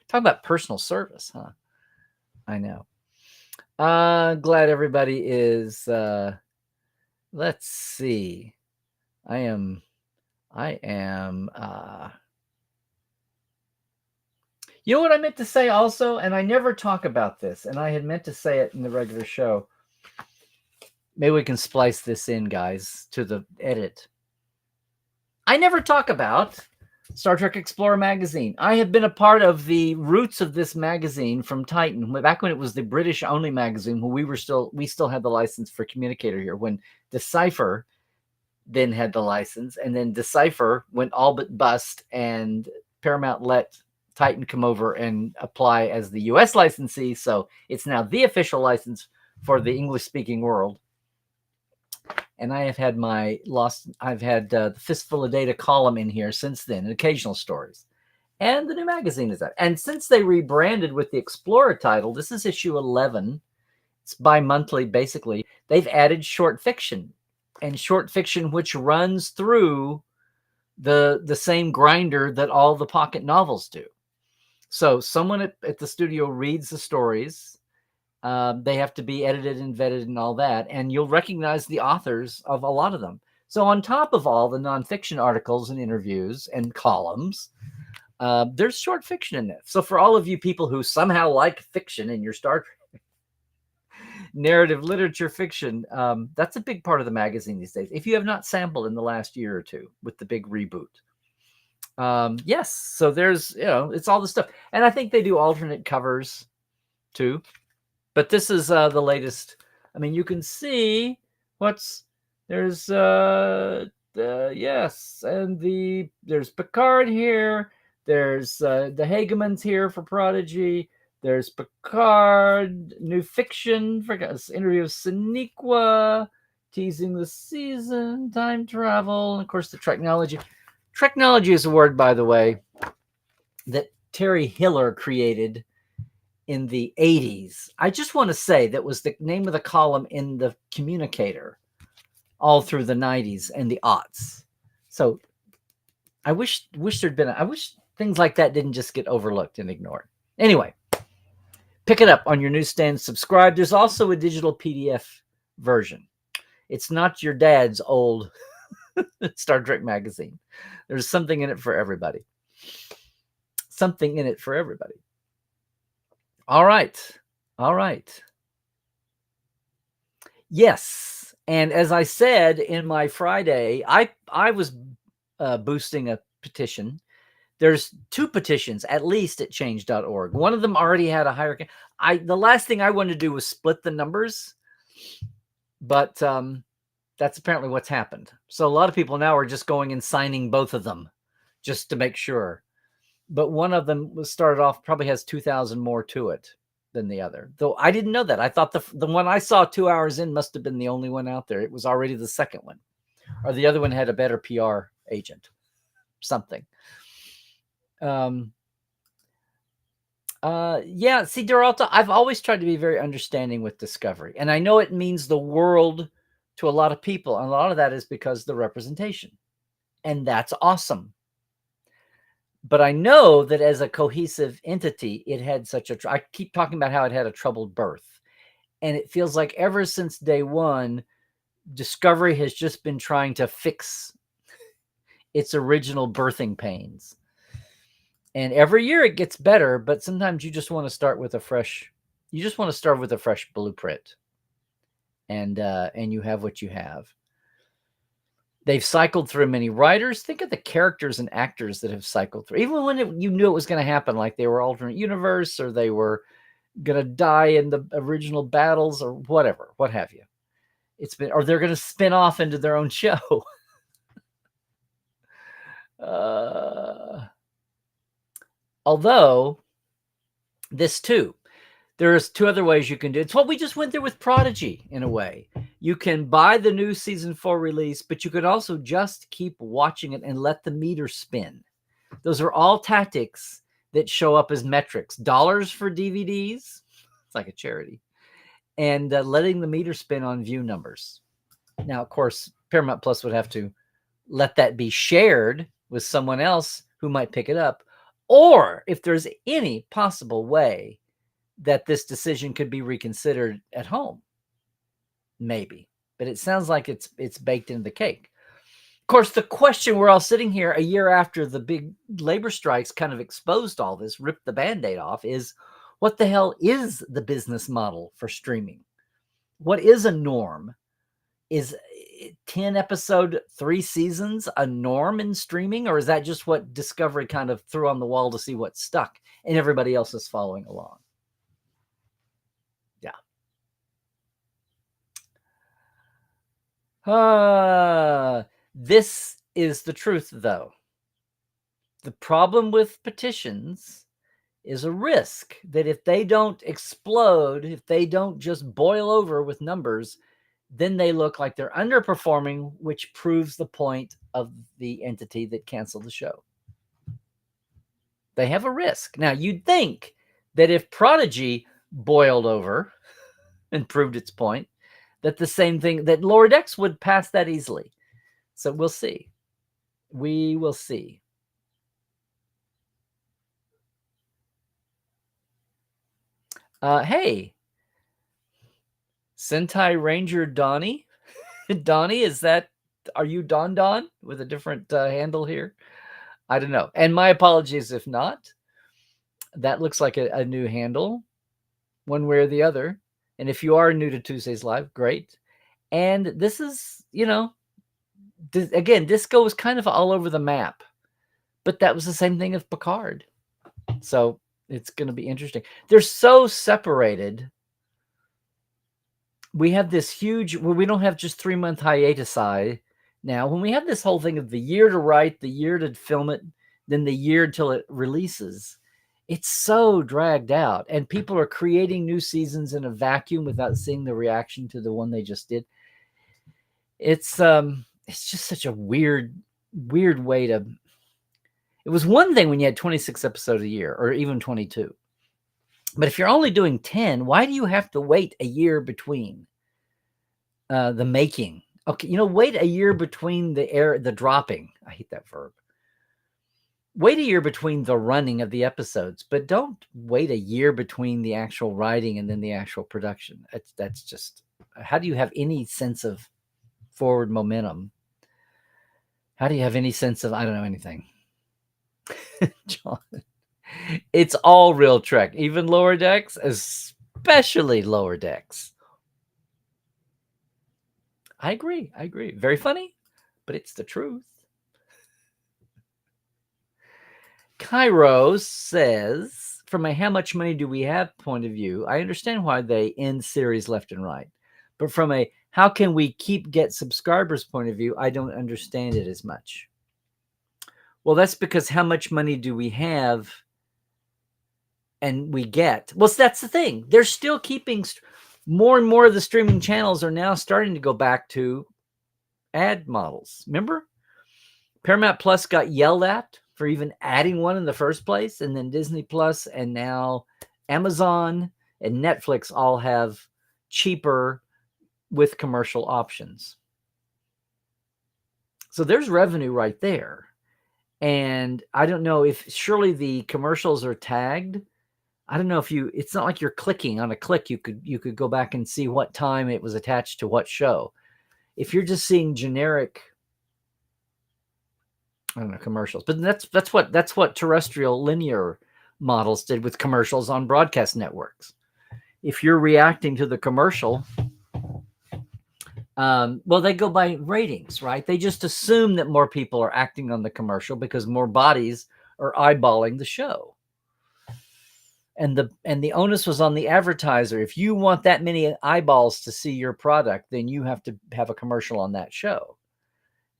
Talk about personal service, huh? I know. Glad everybody is. Let's see. I am. You know what I meant to say also, and I never talk about this, and I had meant to say it in the regular show. Maybe we can splice this in, guys, to the edit. I never talk about Star Trek Explorer magazine. I have been a part of the roots of this magazine from Titan, back when it was the British-only magazine, when we still had the license for Communicator here, when Decipher then had the license, and then Decipher went all but bust, and Paramount let Titan come over and apply as the U.S. licensee, so it's now the official license for the English-speaking world. And I have had the Fistful of Data column in here since then, and occasional stories. And the new magazine is out. And since they rebranded with the Explorer title, this is issue 11. It's bi-monthly, basically. They've added short fiction, and short fiction which runs through the same grinder that all the pocket novels do. So someone at the studio reads the stories. They have to be edited and vetted and all that, and you'll recognize the authors of a lot of them. So on top of all the nonfiction articles and interviews and columns, there's short fiction in it. So for all of you people who somehow like fiction in your Star Trek narrative literature fiction, that's a big part of the magazine these days. If you have not sampled in the last year or two with the big reboot. Yes, so there's, it's all the stuff. And I think they do alternate covers too. But this is the latest. I mean, you can see there's yes, and there's Picard here. There's the Hagemans here for Prodigy. There's Picard, new fiction, interview of Sonequa, teasing the season, time travel, and of course the Treknology. Treknology is a word, by the way, that Terry Hiller created in the 80s. I just want to say that was the name of the column in the Communicator all through the 90s and the aughts. So I wish things like that didn't just get overlooked and ignored. Anyway, pick it up on your newsstand, subscribe. There's also a digital PDF version. It's not your dad's old Star Trek magazine. There's something in it for everybody. Something in it for everybody. All right. Yes, and as I said in my Friday, I was boosting a petition. There's 2 petitions at least at change.org. One of them already had a hierarchy. The last thing I wanted to do was split the numbers, but that's apparently what's happened. So a lot of people now are just going and signing both of them just to make sure. But one of them was started off, probably has 2,000 more to it. than the other. Though I didn't know that. I thought the one I saw 2 hours in must have been the only one out there. It was already the second one. Or the other one had a better PR agent. Something. Yeah, see, Doralta, I've always tried to be very understanding with Discovery. And I know it means the world to a lot of people. And a lot of that is because of the representation. And that's awesome. But I know that as a cohesive entity, it had such a, I keep talking about how it had a troubled birth. And it feels like ever since day one, Discovery has just been trying to fix its original birthing pains. And every year it gets better, but sometimes you just want to start with a fresh, blueprint. And you have what you have. They've cycled through many writers. Think of the characters and actors that have cycled through. Even when you knew it was going to happen, like they were alternate universe or they were going to die in the original battles or whatever, what have you. It's been, or they're going to spin off into their own show. Although, this too, there's two other ways you can do it. It's what we just went through with Prodigy, in a way. You can buy the new season 4 release, but you could also just keep watching it and let the meter spin. Those are all tactics that show up as metrics. Dollars for DVDs, it's like a charity, and letting the meter spin on view numbers. Now, of course, Paramount Plus would have to let that be shared with someone else who might pick it up. Or if there's any possible way that this decision could be reconsidered at home, maybe. But it sounds like it's baked into the cake. Of course, the question, we're all sitting here a year after the big labor strikes kind of exposed all this, ripped the Band-Aid off, is what the hell is the business model for streaming? What is a norm? Is 10 episode, 3 seasons a norm in streaming? Or is that just what Discovery kind of threw on the wall to see what stuck and everybody else is following along? Yeah. This is the truth, though. The problem with petitions is a risk that if they don't explode, if they don't just boil over with numbers, then they look like they're underperforming, which proves the point of the entity that canceled the show. They have a risk. Now, you'd think that if Prodigy boiled over and proved its point, that the same thing, that Lower Decks would pass that easily. So we'll see. We will see. Hey, Sentai Ranger Donnie. Donnie, are you Don with a different handle here? I don't know. And my apologies if not. That looks like a new handle, one way or the other. And if you are new to Tuesdays Live, great. And this is, again, Disco was kind of all over the map. But that was the same thing with Picard. So it's going to be interesting. They're so separated. We have this huge, well, we don't have just 3-month hiatus now. When we have this whole thing of the year to write, the year to film it, then the year until it releases, it's so dragged out. And people are creating new seasons in a vacuum without seeing the reaction to the one they just did. It's just such a weird way to... It was one thing when you had 26 episodes a year, or even 22. But if you're only doing 10, why do you have to wait a year between the making? Okay, wait a year between the dropping. I hate that verb. Wait a year between the running of the episodes, but don't wait a year between the actual writing and then the actual production. That's just, how do you have any sense of forward momentum? How do you have any sense of, I don't know, anything? John, it's all real Trek, even Lower Decks, especially Lower Decks. I agree. Very funny, but it's the truth. Kairos says, from a how much money do we have point of view, I understand why they end series left and right. But from a how can we get subscribers point of view, I don't understand it as much. Well, that's because how much money do we have and we get. Well, that's the thing. They're still keeping more and more of the streaming channels are now starting to go back to ad models. Remember? Paramount Plus got yelled at for even adding one in the first place, and then Disney Plus and now Amazon and Netflix all have cheaper with commercial options. So there's revenue right there. And I don't know if surely the commercials are tagged. I don't know if it's not like you're clicking on a click. You could go back and see what time it was attached to what show. If you're just seeing generic, I don't know, commercials, but that's what terrestrial linear models did with commercials on broadcast networks. If you're reacting to the commercial, well, they go by ratings, right? They just assume that more people are acting on the commercial because more bodies are eyeballing the show. And the onus was on the advertiser. If you want that many eyeballs to see your product, then you have to have a commercial on that show.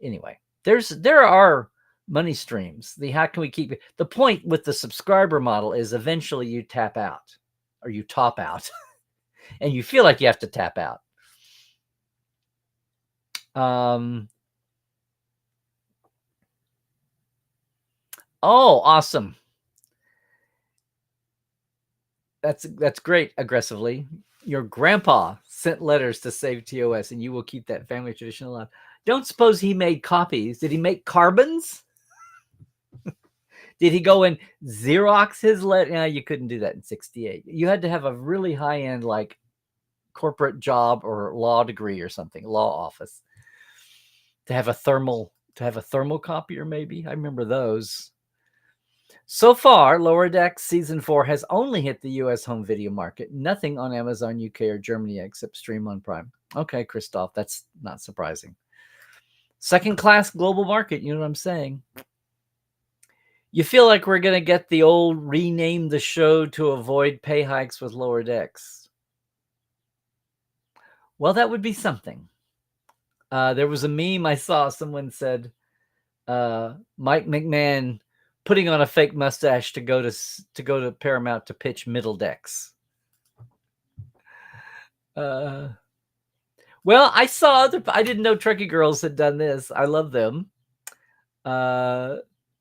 Anyway, there are money streams. How can we keep it? The point with the subscriber model is eventually you tap out or you top out and you feel like you have to tap out. Oh, awesome. That's great. Aggressively, your grandpa sent letters to save TOS, and you will keep that family tradition alive. Don't suppose he made copies. Did he make carbons? Did he go and Xerox his letter? No, you couldn't do that in 68. You had to have a really high-end, like, corporate job or law degree or something, law office, to have a thermal copier, maybe. I remember those. So far, Lower Decks Season 4 has only hit the U.S. home video market. Nothing on Amazon UK or Germany except stream on Prime. Okay, Christoph, that's not surprising. Second-class global market, you know what I'm saying? You feel like we're going to get the old rename the show to avoid pay hikes with Lower Decks. Well, that would be something. There was a meme I saw. Someone said, Mike McMahon putting on a fake mustache to go to Paramount to pitch Middle Decks. Well, I saw I didn't know Trekkie Girls had done this. I love them.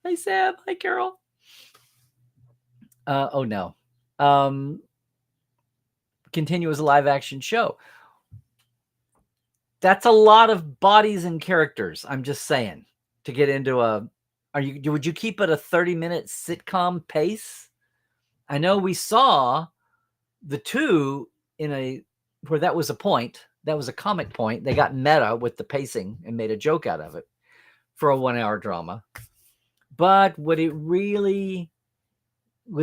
Hey Sam, hi Carol. Oh no. Continue as a live action show. That's a lot of bodies and characters. I'm just saying to get into would you keep it a 30-minute sitcom pace? I know we saw the two where that was a point. That was a comic point. They got meta with the pacing and made a joke out of it for a 1-hour drama. But would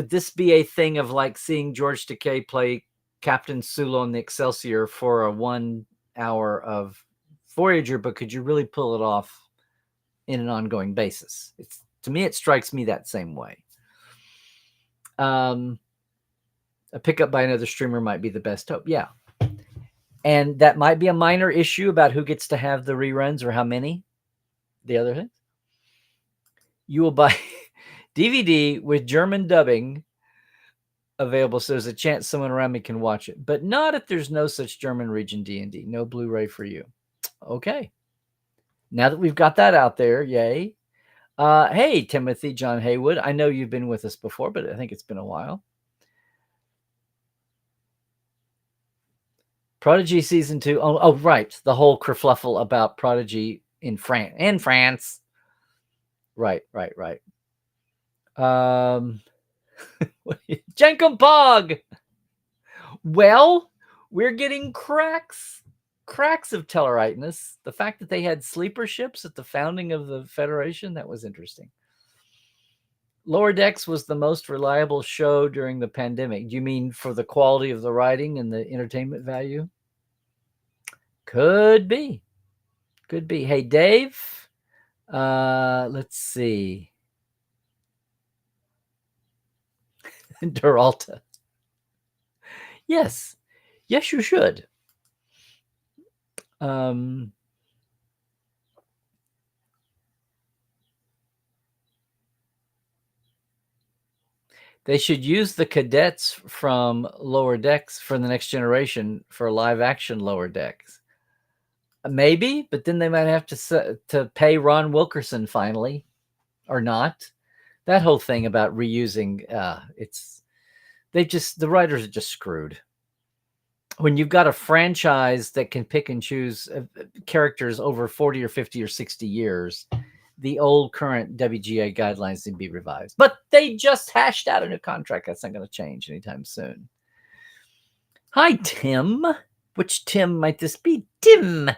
this be a thing of like seeing George Takei play Captain Sulu on the Excelsior for a 1 hour of Voyager, but could you really pull it off in an ongoing basis? To me, it strikes me that same way. A pickup by another streamer might be the best hope. Yeah. And that might be a minor issue about who gets to have the reruns or how many. The other thing, you will buy DVD with German dubbing available, so there's a chance someone around me can watch it, but not if there's no such German region D&D. No Blu-ray for you. Okay. Now that we've got that out there, yay. Hey, Timothy John Haywood. I know you've been with us before, but I think it's been a while. Prodigy Season 2. Oh, right. The whole kerfluffle about Prodigy in France. Right. Jenkum Pog. Well, we're getting cracks of Tellarightness. The fact that they had sleeper ships at the founding of the Federation, that was interesting. Lower Decks was the most reliable show during the pandemic. Do you mean for the quality of the writing and the entertainment value? Could be. Hey, Dave. Let's see. Duralta. Yes, you should. They should use the cadets from Lower Decks for the Next Generation for live action Lower Decks. Maybe, but then they might have to pay Ron Wilkerson finally, or not. That whole thing about reusing, the writers are just screwed. When you've got a franchise that can pick and choose characters over 40 or 50 or 60 years, the old current WGA guidelines need to be revised. But they just hashed out a new contract. That's not going to change anytime soon. Hi, Tim. Which Tim might this be? Tim.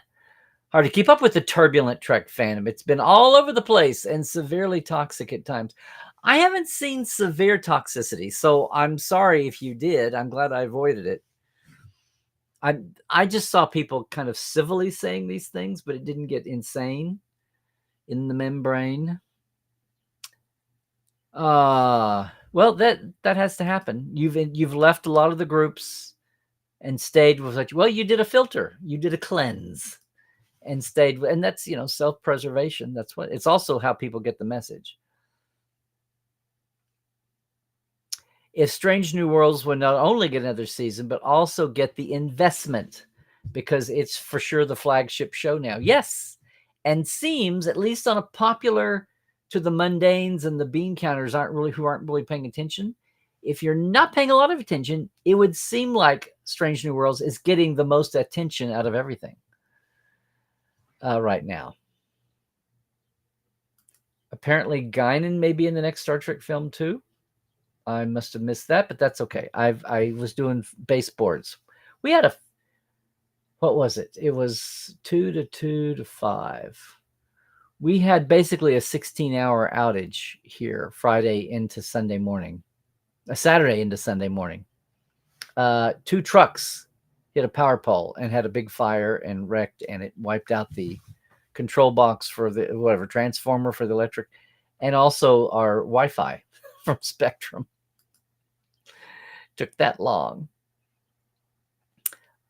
Hard to keep up with the turbulent Trek fandom. It's been all over the place and severely toxic at times. I haven't seen severe toxicity, so I'm sorry if you did. I'm glad I avoided it. I just saw people kind of civilly saying these things, but it didn't get insane in the membrane. Well, that has to happen. You've left a lot of the groups and stayed with like, well, you did a filter, you did a cleanse, and stayed, and that's self-preservation. That's what it's also how people get the message. If Strange New Worlds would not only get another season, but also get the investment, because it's for sure the flagship show now. Yes, and seems, at least on a popular to the mundanes and the bean counters who aren't really paying attention. If you're not paying a lot of attention, it would seem like Strange New Worlds is getting the most attention out of everything right now. Apparently, Guinan may be in the next Star Trek film too. I must have missed that, but that's okay. I was doing baseboards. We had what was it? It was 2 to 5. We had basically a 16-hour outage here, Friday into Sunday morning, a Saturday into Sunday morning. 2 trucks hit a power pole and had a big fire and wrecked, and it wiped out the control box for the transformer for the electric, and also our Wi-Fi from Spectrum. Took that long.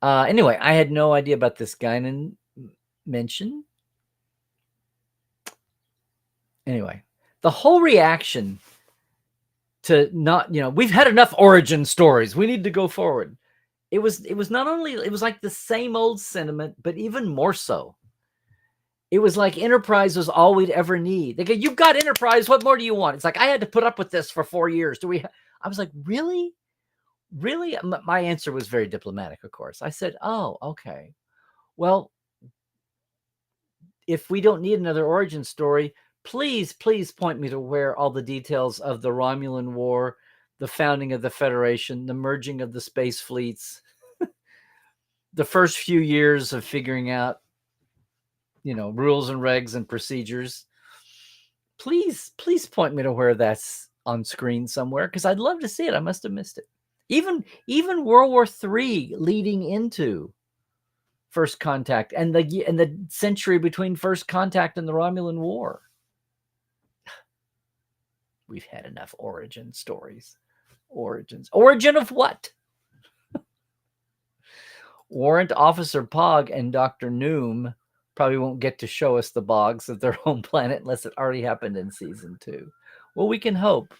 Anyway, I had no idea about this Guinan mention. Anyway, the whole reaction to not, we've had enough origin stories. We need to go forward. It was not only, it was like the same old sentiment, but even more so. It was like Enterprise was all we'd ever need. They go, you've got Enterprise. What more do you want? It's like, I had to put up with this for 4 years. I was like, really? Really? My answer was very diplomatic, of course. I said, oh, okay. Well, if we don't need another origin story, please point me to where all the details of the Romulan War, the founding of the Federation, the merging of the space fleets, the first few years of figuring out, rules and regs and procedures. Please point me to where that's on screen somewhere, because I'd love to see it. I must have missed it. Even World War III leading into First Contact and the century between First Contact and the Romulan War. We've had enough origin stories. Origins. Origin of what? Warrant Officer Pog and Dr. Noom probably won't get to show us the bogs of their home planet unless it already happened in season 2. Well, we can hope.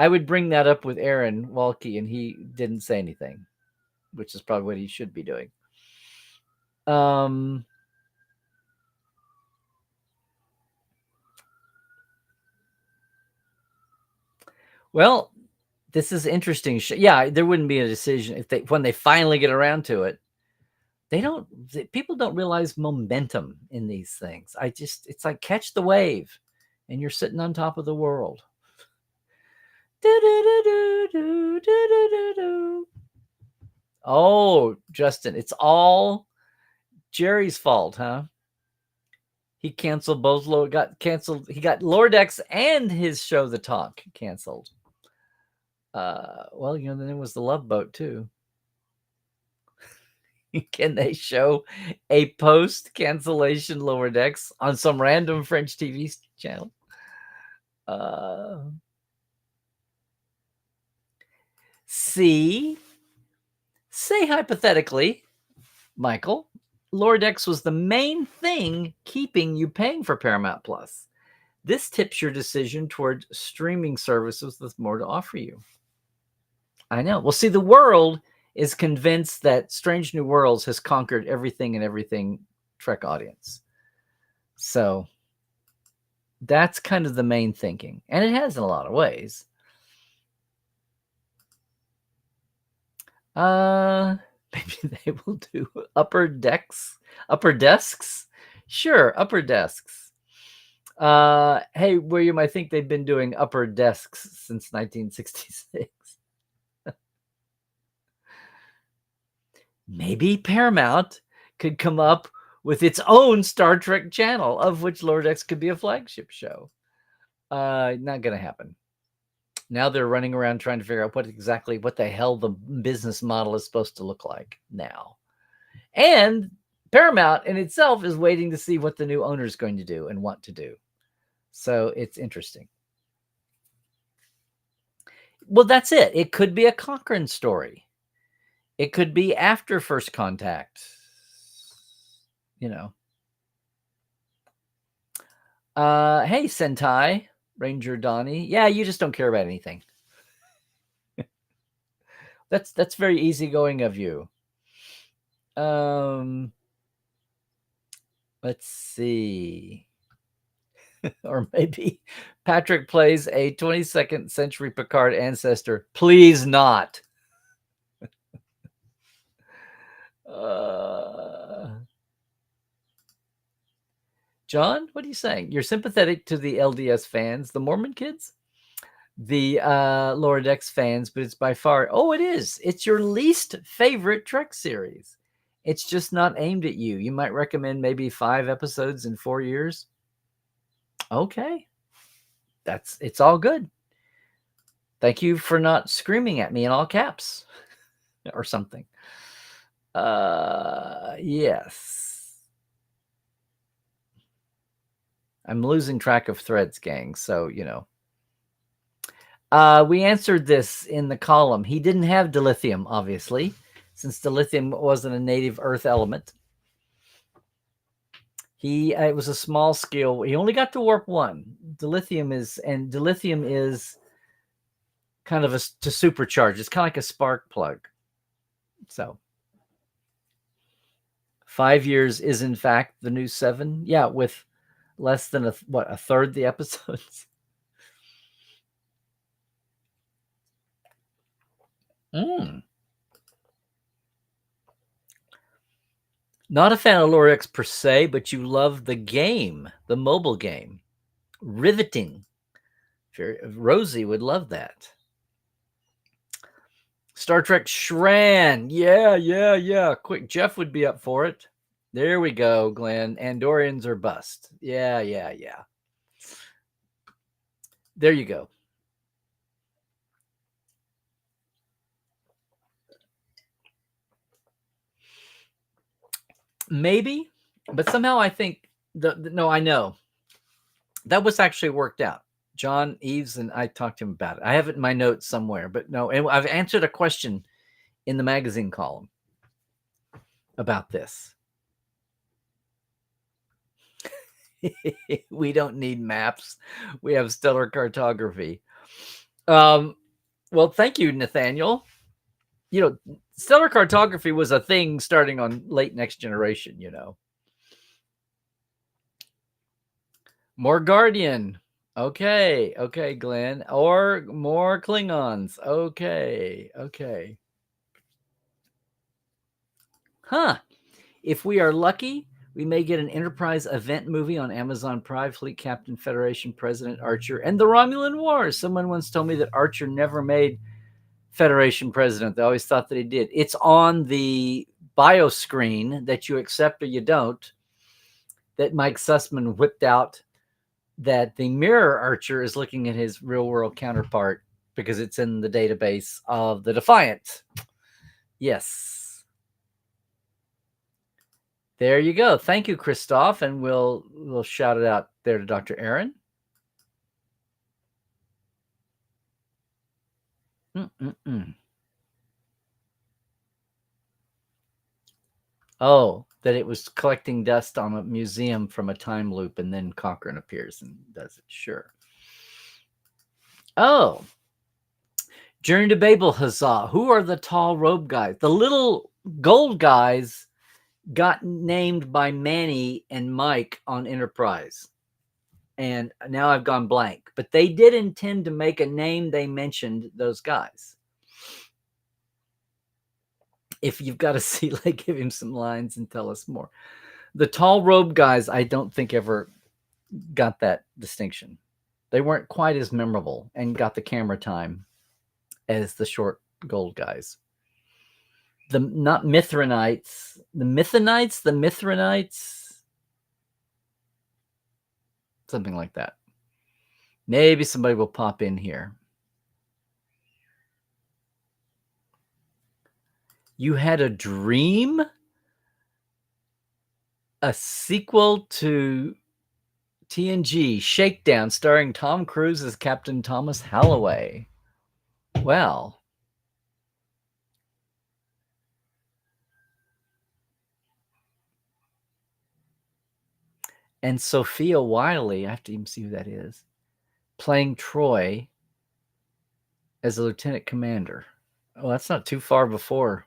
I would bring that up with Aaron Walke, and he didn't say anything, which is probably what he should be doing. Well, this is interesting. Yeah, there wouldn't be a decision when they finally get around to it. People don't realize momentum in these things. It's like catch the wave and you're sitting on top of the world. Oh, Justin, it's all Jerry's fault, huh? He canceled both. Got canceled. He got Lower Decks and his show, The Talk, canceled. Well, then it was The Love Boat too. Can they show a post-cancellation Lower Decks on some random French TV channel? Say hypothetically, Michael, Lower Decks was the main thing keeping you paying for Paramount Plus. This tips your decision toward streaming services with more to offer you. I know. Well, see, the world is convinced that Strange New Worlds has conquered everything and everything Trek audience. So that's kind of the main thinking. And it has in a lot of ways. Maybe they will do upper desks. Sure, upper desks. Hey, William, I think they've been doing upper desks since 1966. Maybe Paramount could come up with its own Star Trek channel, of which Lower Decks could be a flagship show. Not going to happen. Now they're running around trying to figure out what the hell the business model is supposed to look like now. And Paramount in itself is waiting to see what the new owner is going to do and want to do. So it's interesting. Well, that's it. It could be a Cochrane story. It could be after First Contact. You know. Hey, Sentai, Ranger Donnie. Yeah, you just don't care about anything. That's very easygoing of you. Let's see. Or maybe Patrick plays a 22nd century Picard ancestor. Please not. John, what are you saying? You're sympathetic to the LDS fans, the Mormon kids, the Lower Decks fans, but it's by far, it is. It's your least favorite Trek series. It's just not aimed at you. You might recommend maybe 5 episodes in 4 years. Okay. It's all good. Thank you for not screaming at me in all caps or something. Yes. I'm losing track of threads, gang. So, we answered this in the column. He didn't have dilithium, obviously, since dilithium wasn't a native Earth element. It was a small scale. He only got to warp 1. Dilithium is kind of to supercharge. It's kind of like a spark plug. So 5 years is in fact the new 7. Yeah, with less than a third the episodes. Not a fan of Lorex per se, but you love the game, the mobile game. Riveting. Rosie would love that. Star Trek Shran. Yeah. Quick, Jeff would be up for it. There we go, Glenn. Andorians are bust. Yeah. There you go. Maybe, but somehow I think I know that was actually worked out. John Eves and I talked to him about it. I have it in my notes somewhere, but no, and I've answered a question in the magazine column about this. We don't need maps. We have stellar cartography. Well, thank you, Nathaniel. Stellar cartography was a thing starting on late Next Generation, More Guardian. Okay, Glenn. Or more Klingons. Okay. Huh. If we are lucky, we may get an Enterprise event movie on Amazon Prime, Fleet Captain, Federation President Archer, and the Romulan Wars. Someone once told me that Archer never made Federation President. They always thought that he did. It's on the bio screen that you accept or you don't, that Mike Sussman whipped out, that the Mirror Archer is looking at his real-world counterpart because it's in the database of the Defiant. Yes. There you go. Thank you, Christoph, and we'll shout it out there to Dr. Aaron. Oh, that it was collecting dust on a museum from a time loop, and then Cochrane appears and does it. Sure. Oh, Journey to Babel, huzzah. Who are the tall robe guys? The little gold guys got named by Manny and Mike on Enterprise. And now I've gone blank. But they did intend to make a name. They mentioned those guys. If you've got to see, like, give him some lines and tell us more. The tall robe guys, I don't think ever got that distinction. They weren't quite as memorable and got the camera time as the short gold guys. The not Mithranites, the Mithranites, something like that. Maybe somebody will pop in here. You had a dream? A sequel to TNG Shakedown starring Tom Cruise as Captain Thomas Halloway. Well, and Sophia Wiley, I have to even see who that is, playing Troy as a lieutenant commander. Oh, that's not too far before.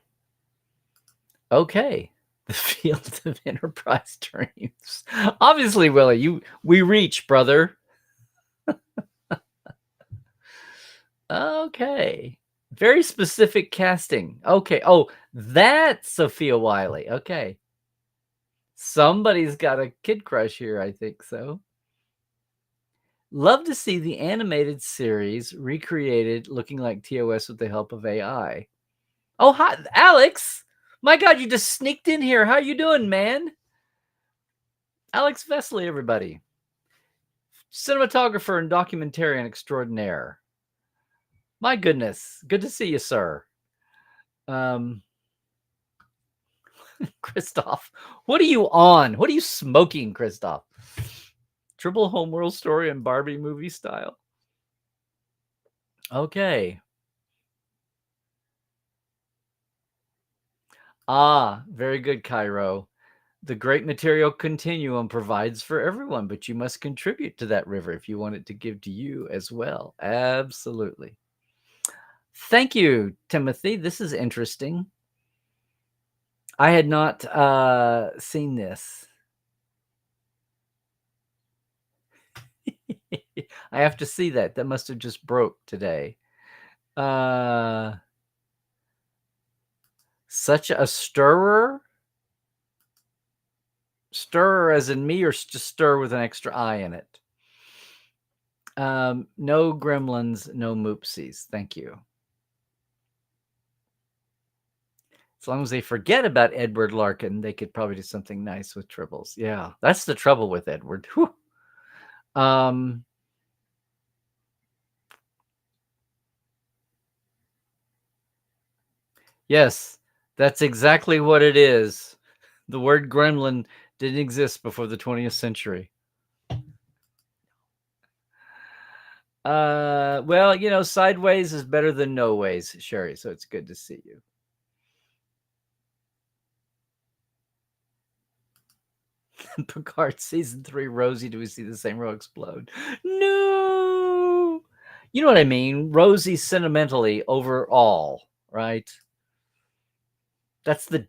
Okay. The Field of Enterprise Dreams. Obviously, Willie, we reach, brother. Okay. Very specific casting. Okay. Oh, that's Sophia Wiley. Okay. Somebody's got a kid crush here, I think so. Love to see the animated series recreated looking like TOS with the help of AI. Oh, hi, Alex. My God, you just sneaked in here. How you doing, man? Alex Vesley, everybody. Cinematographer and documentarian extraordinaire. My goodness. Good to see you, sir. Christoph, what are you on? What are you smoking, Christoph? Triple Homeworld Story and Barbie movie style. Okay. Ah, very good, Cairo. The great material continuum provides for everyone, but you must contribute to that river if you want it to give to you as well. Absolutely. Thank you, Timothy. This is interesting. I had not seen this. I have to see that. That must have just broke today. Such a stirrer? Stirrer as in me, or just stir with an extra I in it? No gremlins, no moopsies. Thank you. As long as they forget about Edward Larkin, they could probably do something nice with Tribbles. Yeah, that's the trouble with Edward. Whew. Yes, that's exactly what it is. The word gremlin didn't exist before the 20th century. Well, you know, sideways is better than no ways, Sherry, so it's good to see you. Picard season 3, Rosie, do we see the same row explode? No! You know what I mean? Rosie sentimentally overall, right? That's the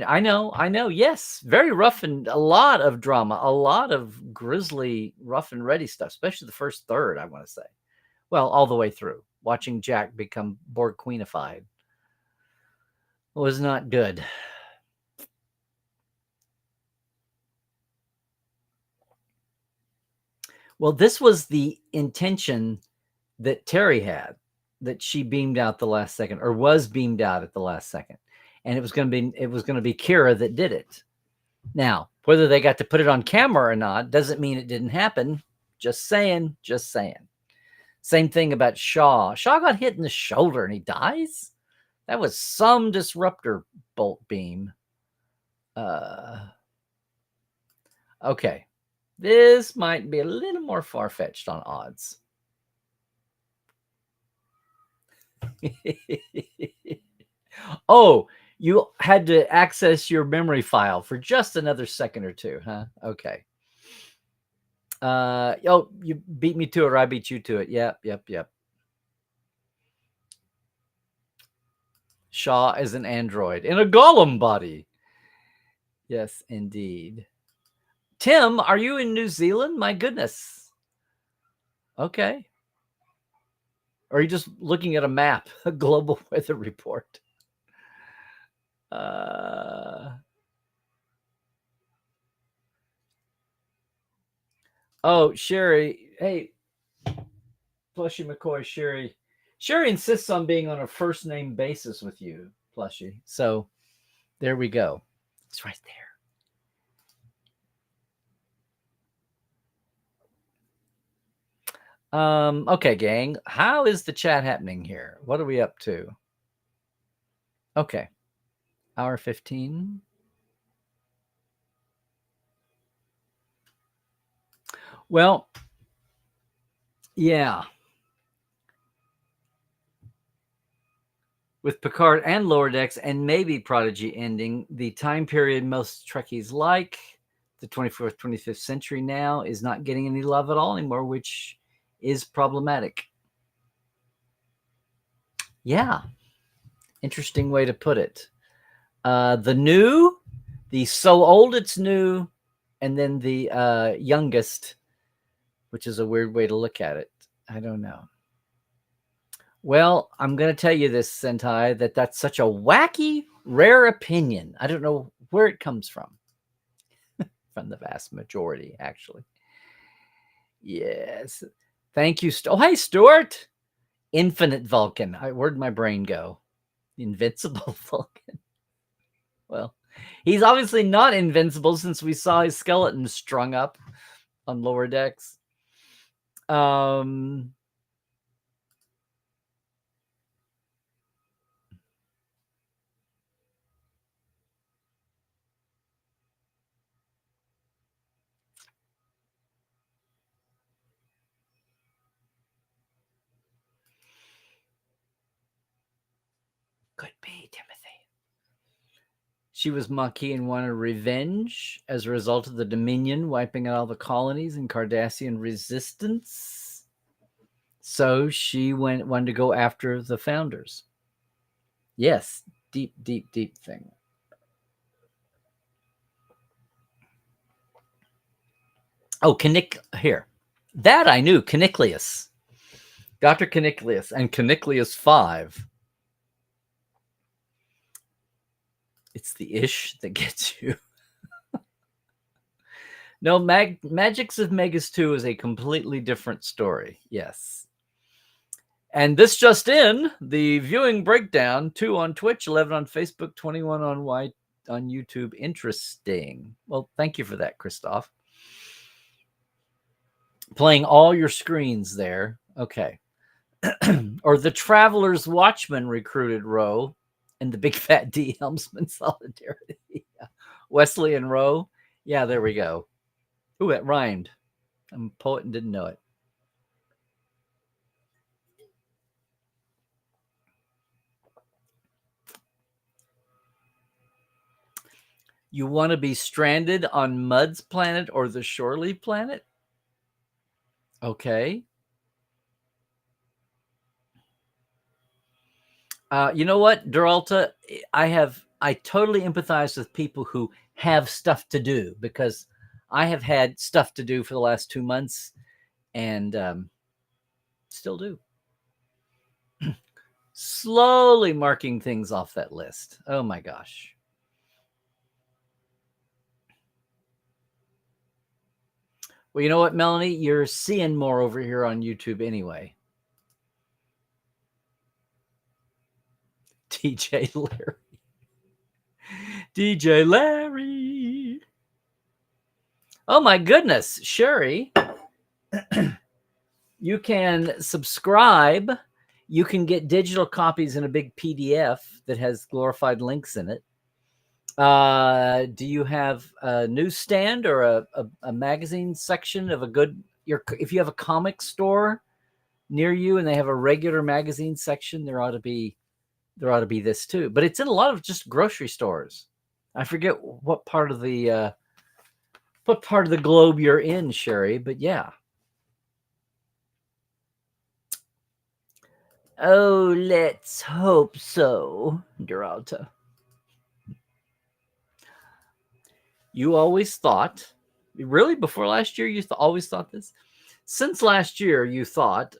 I know. Yes, very rough and a lot of drama, a lot of grisly, rough and ready stuff, especially the first third, I want to say. Well, all the way through. Watching Jack become Borg queenified was not good. Well, this was the intention that Terry had, that she beamed out the last second, or was beamed out at the last second. And it was going to be Kira that did it. Now, whether they got to put it on camera or not doesn't mean it didn't happen. Just saying. Same thing about Shaw. Shaw got hit in the shoulder and he dies? That was some disruptor bolt beam. Okay. This might be a little more far-fetched on odds. Oh, You had to access your memory file for just another second or two, huh? Okay. Oh, you beat me to it, or I beat you to it. Yep. Shaw is an android in a golem body. Yes, indeed. Tim, are you in New Zealand? My goodness. Okay. Or are you just looking at a map, a global weather report? Oh, Sherry. Hey, Plushy McCoy, Sherry. Sherry insists on being on a first name basis with you, Plushy. So there we go. It's right there. Okay, gang. How is the chat happening here? What are we up to? Okay. Hour 15. Well, yeah. With Picard and Lower Decks and maybe Prodigy ending, the time period most Trekkies like, the 24th, 25th century now, is not getting any love at all anymore, which is problematic. Yeah. Interesting way to put it. The new, the so old it's new, and then the youngest, which is a weird way to look at it. I don't know. Well, I'm going to tell you this, Sentai, that's such a wacky, rare opinion. I don't know where it comes from. From the vast majority, actually. Yes. Thank you. Oh, hey, Stuart. Infinite Vulcan. Where'd my brain go? Invincible Vulcan. Well, he's obviously not invincible since we saw his skeleton strung up on Lower Decks. Could be, Timothy. She was Maquis and wanted revenge as a result of the Dominion wiping out all the colonies and Cardassian resistance. So she wanted to go after the founders. Yes, deep thing. Oh, here. That I knew, Caniclius. Dr. Caniclius and Caniclius 5. It's the ish that gets you. No, Magics of Megas 2 is a completely different story. Yes. And this just in, the viewing breakdown, 2 on Twitch, 11 on Facebook, 21 on YouTube. Interesting. Well, thank you for that, Christoph. Playing all your screens there. Okay. Or the Traveler's Watchman recruited Roe and the Big Fat D Helmsman Solidarity. Wesley and Roe. Yeah, there we go. Ooh, it rhymed. I'm a poet and didn't know it. You want to be stranded on Mud's planet or the Shorely planet? Okay. You know what, Duralta? I totally empathize with people who have stuff to do, because I have had stuff to do for the last 2 months and still do. Slowly marking things off that list. Oh my gosh. Well, you know what, Melanie? You're seeing more over here on YouTube anyway. DJ Larry. DJ Larry. Oh my goodness, Sherry. You can subscribe. You can get digital copies in a big PDF that has glorified links in it. Do you have a newsstand or a magazine section of if you have a comic store near you and they have a regular magazine section, there ought to be there ought to be this too. But it's in a lot of just grocery stores. I forget what part of the globe you're in, Sherry, but yeah. Oh, let's hope so, Duralta. You always thought, really, before last year, you always thought this? Since last year, you thought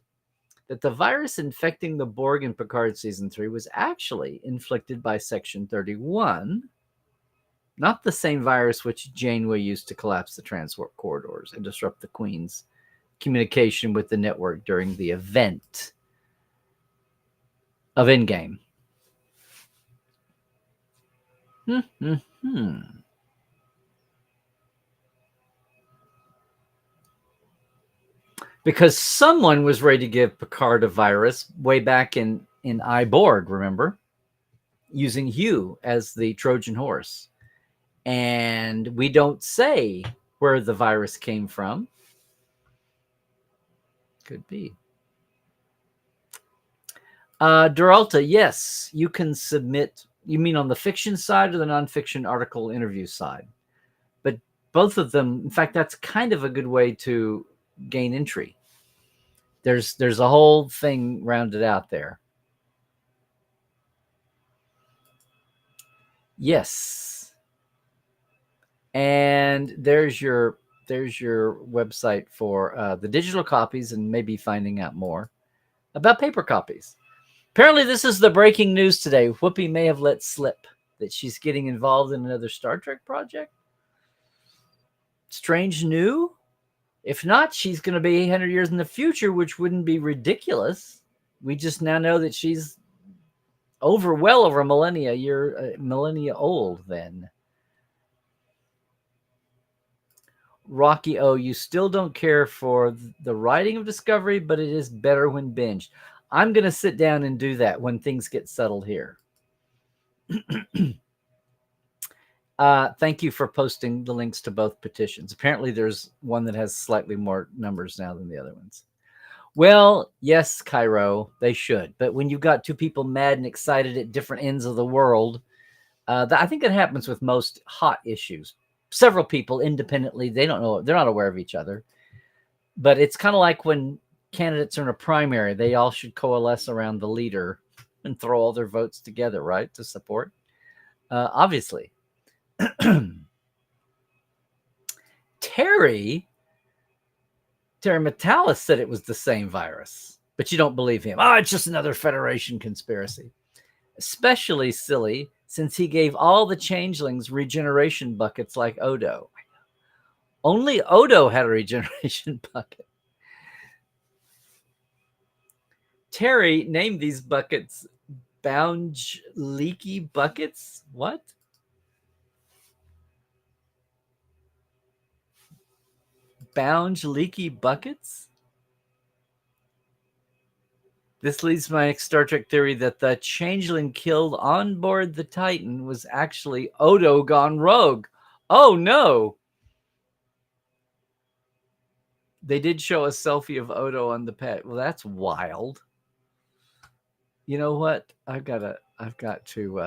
that the virus infecting the Borg in Picard Season 3 was actually inflicted by Section 31, not the same virus which Janeway used to collapse the transport corridors and disrupt the Queen's communication with the network during the event of Endgame. Because someone was ready to give Picard a virus way back in I, Borg, remember? Using Hugh as the Trojan horse. And we don't say where the virus came from. Could be. Duralta, yes, you can submit. You mean on the fiction side or the nonfiction article interview side? But both of them, in fact, that's kind of a good way to gain entry. There's a whole thing rounded out there. Yes. And there's your website for the digital copies and maybe finding out more about paper copies. Apparently, this is the breaking news today. Whoopi may have let slip that she's getting involved in another Star Trek project. Strange new? If not, she's going to be 800 years in the future, which wouldn't be ridiculous. We just now know that she's well over a millennia old then. Rocky O, you still don't care for the writing of Discovery, but it is better when binged. I'm going to sit down and do that when things get settled here. Thank you for posting the links to both petitions. Apparently there's one that has slightly more numbers now than the other ones. Well, yes, Cairo, they should. But when you've got two people mad and excited at different ends of the world, I think that happens with most hot issues. Several people independently, they don't know, they're not aware of each other. But it's kind of like when candidates are in a primary, they all should coalesce around the leader and throw all their votes together, right, to support. Obviously. Terry Metalis said it was the same virus, but you don't believe him. It's just another Federation conspiracy. Especially silly since he gave all the changelings regeneration buckets like Odo. Only Odo had a regeneration bucket. Terry named these buckets Bounge Leaky Buckets. What? Bounge Leaky Buckets? This leads to my next Star Trek theory that the changeling killed on board the Titan was actually Odo gone rogue. Oh, no. They did show a selfie of Odo on the pet. Well, that's wild. You know what? I've got to save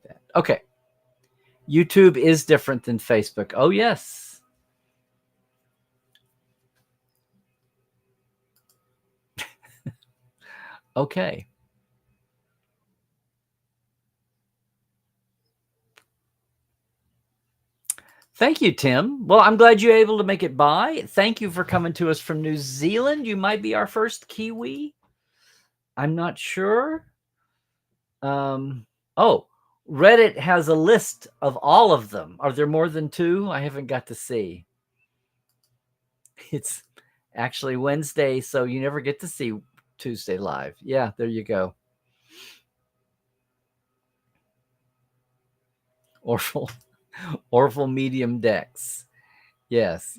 that. Okay. YouTube is different than Facebook. Oh, yes. Okay. Thank you, Tim. Well, I'm glad you were able to make it by. Thank you for coming to us from New Zealand. You might be our first Kiwi. I'm not sure. Reddit has a list of all of them. Are there more than 2? I haven't got to see. It's actually Wednesday, so you never get to see Tuesday live. Yeah, there you go. Orville medium decks. Yes.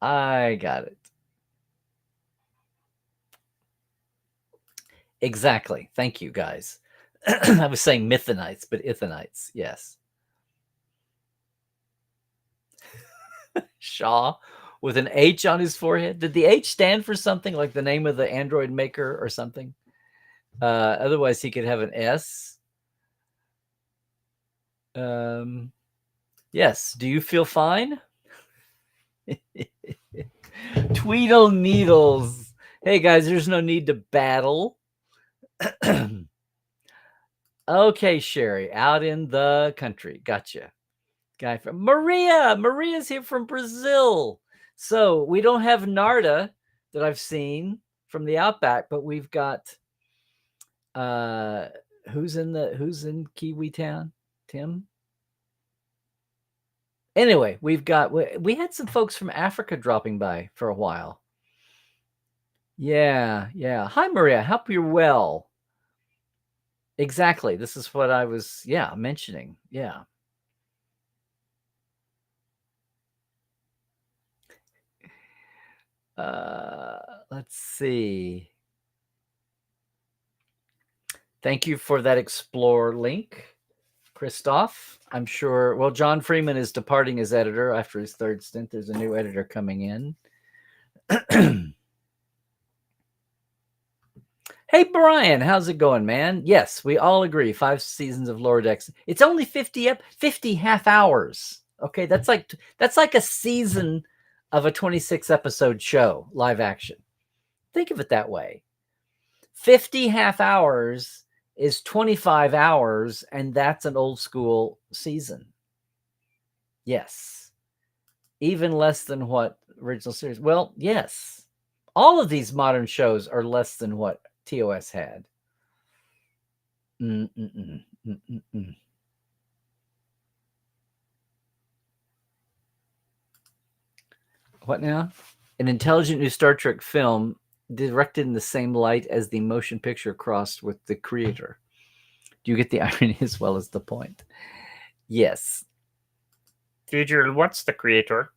I got it. Exactly. Thank you, guys. I was saying Mythonites, but Ithanites. Yes. Shaw with an H on his forehead. Did the H stand for something like the name of the Android maker or something? Otherwise, he could have an S. Yes. Do you feel fine? Tweedle needles. Hey, guys, there's no need to battle. Okay, Sherry, out in the country. Gotcha. Guy from Maria. Maria's here from Brazil. So we don't have Narda that I've seen from the Outback, but we've got who's in Kiwi Town? Tim? Anyway, we had some folks from Africa dropping by for a while. Yeah. Hi, Maria. Hope you're well. Exactly. This is what I was, mentioning. Yeah. Let's see. Thank you for that Explore link, Christoph. I'm sure, well, John Freeman is departing as editor after his third stint. There's a new editor coming in. Hey, Brian, how's it going, man? Yes, we all agree. 5 seasons of Lower Decks. It's only 50 half hours. Okay, that's like a season of a 26 episode show, live action. Think of it that way. 50 half hours is 25 hours, and that's an old school season. Yes. Even less than what original series. Well, yes. All of these modern shows are less than what TOS had. What now? An intelligent new Star Trek film directed in the same light as the motion picture crossed with the creator. Do you get the irony as well as the point? Yes. Future, what's the creator?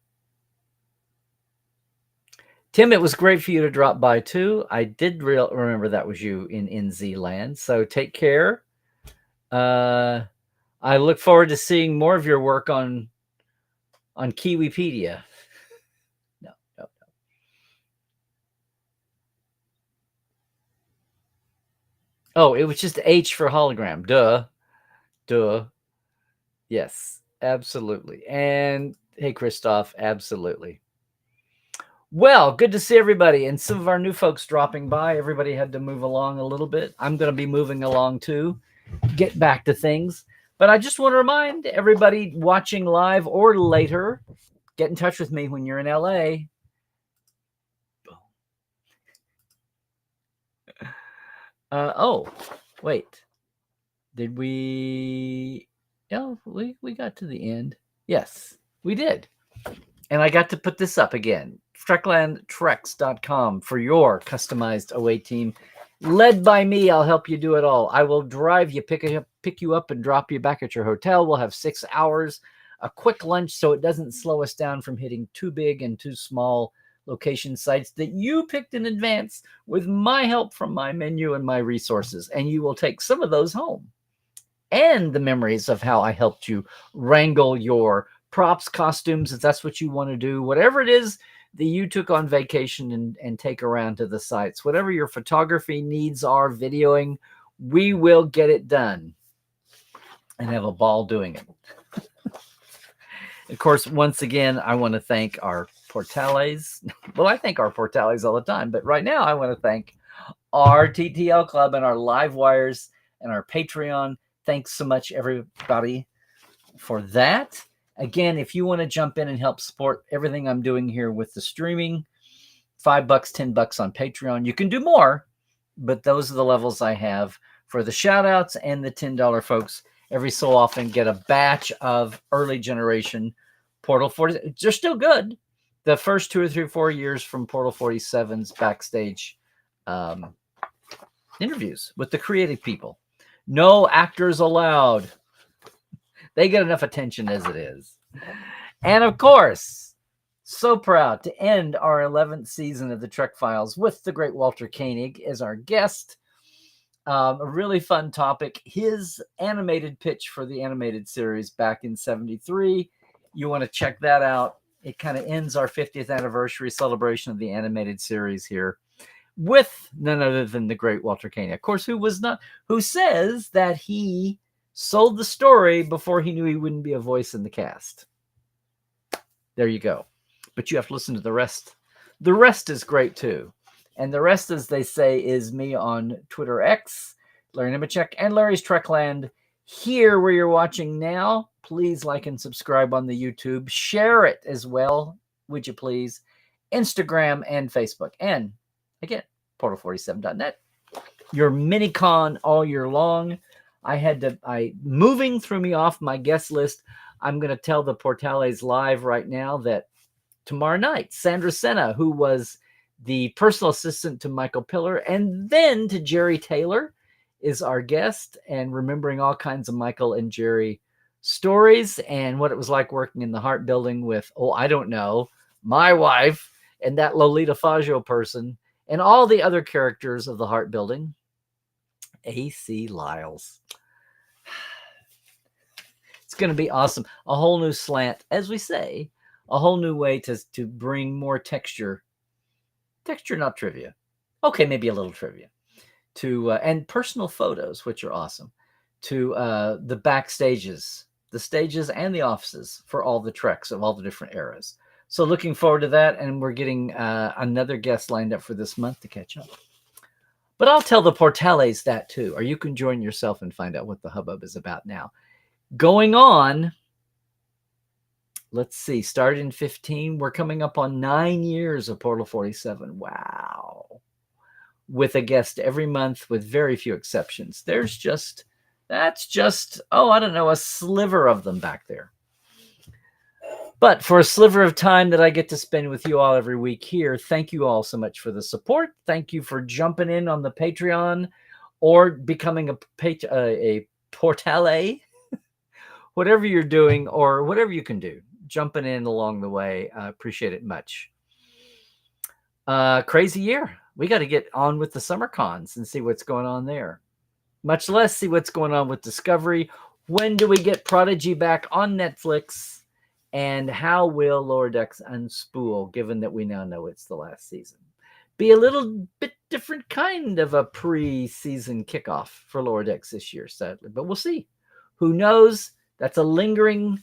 Tim, it was great for you to drop by too. I did remember that was you in NZ land. So take care. I look forward to seeing more of your work on Kiwipedia. No. Oh, it was just H for hologram. Duh. Yes, absolutely. And hey, Christoph, absolutely. Well, good to see everybody and some of our new folks dropping by. Everybody had to move along a little bit. I'm going to be moving along too, get back to things. But I just want to remind everybody watching live or later, get in touch with me when you're in LA. Oh, wait. Did we? Oh, we got to the end. Yes, we did. And I got to put this up again. TreklandTreks.com for your customized away team. Led by me, I'll help you do it all. I will drive you, pick you up, and drop you back at your hotel. We'll have 6 hours, a quick lunch, so it doesn't slow us down from hitting too big and too small location sites that you picked in advance with my help from my menu and my resources. And you will take some of those home. And the memories of how I helped you wrangle your props, costumes, if that's what you want to do, whatever it is that you took on vacation and take around to the sites, whatever your photography needs are, videoing, we will get it done and have a ball doing it. Of course, once again, I want to thank our Portales. Well, I thank our Portales all the time, but right now I want to thank our TTL Club and our Live Wires and our Patreon. Thanks so much, everybody, for that. Again, if you want to jump in and help support everything I'm doing here with the streaming, $5, $10 on Patreon. You can do more, but those are the levels I have for the shout outs, and the $10 folks every so often get a batch of early generation Portal 40. They're still good. The first 2 or 3 or 4 years from Portal 47's backstage interviews with the creative people. No actors allowed. They get enough attention as it is. And of course, So proud to end our 11th season of the Trek Files with the great Walter Koenig as our guest. A really fun topic. His animated pitch for the animated series back in '73. You want to check that out. It kind of ends our 50th anniversary celebration of the animated series here with none other than the great Walter Koenig. Of course, who says that he sold the story before he knew he wouldn't be a voice in the cast. There you go. But you have to listen to the rest. The rest is great too. And the rest, as they say, is me on Twitter X, Larry Nemechek, and Larry's Trekland. Here where you're watching now, please like and subscribe on the YouTube. Share it as well, would you please? Instagram and Facebook. And again, portal47.net. Your mini-con all year long. Moving threw me off my guest list. I'm going to tell the Portales live right now that tomorrow night, Sandra Senna, who was the personal assistant to Michael Piller and then to Jerry Taylor, is our guest, and remembering all kinds of Michael and Jerry stories and what it was like working in the Hart Building with, I don't know, my wife and that Lolita Faggio person and all the other characters of the Hart Building. A.C. Lyles. It's going to be awesome. A whole new slant, as we say, a whole new way to bring more texture, not trivia. Okay, maybe a little trivia to, and personal photos, which are awesome, to the backstages, the stages and the offices for all the Treks of all the different eras. So looking forward to that. And we're getting another guest lined up for this month to catch up. But I'll tell the Portales that too, or you can join yourself and find out what the hubbub is about now. Going on, let's see, started in 15. We're coming up on 9 years of Portal 47. Wow. With a guest every month with very few exceptions. That's just, I don't know, a sliver of them back there. But for a sliver of time that I get to spend with you all every week here, thank you all so much for the support. Thank you for jumping in on the Patreon or becoming a Portale, whatever you're doing or whatever you can do, jumping in along the way. I appreciate it much. Crazy year. We got to get on with the summer cons and see what's going on there. Much less see what's going on with Discovery. When do we get Prodigy back on Netflix? And how will Lower Decks unspool, given that we now know it's the last season? Be a little bit different kind of a pre-season kickoff for Lower Decks this year, sadly. But we'll see. Who knows? That's a lingering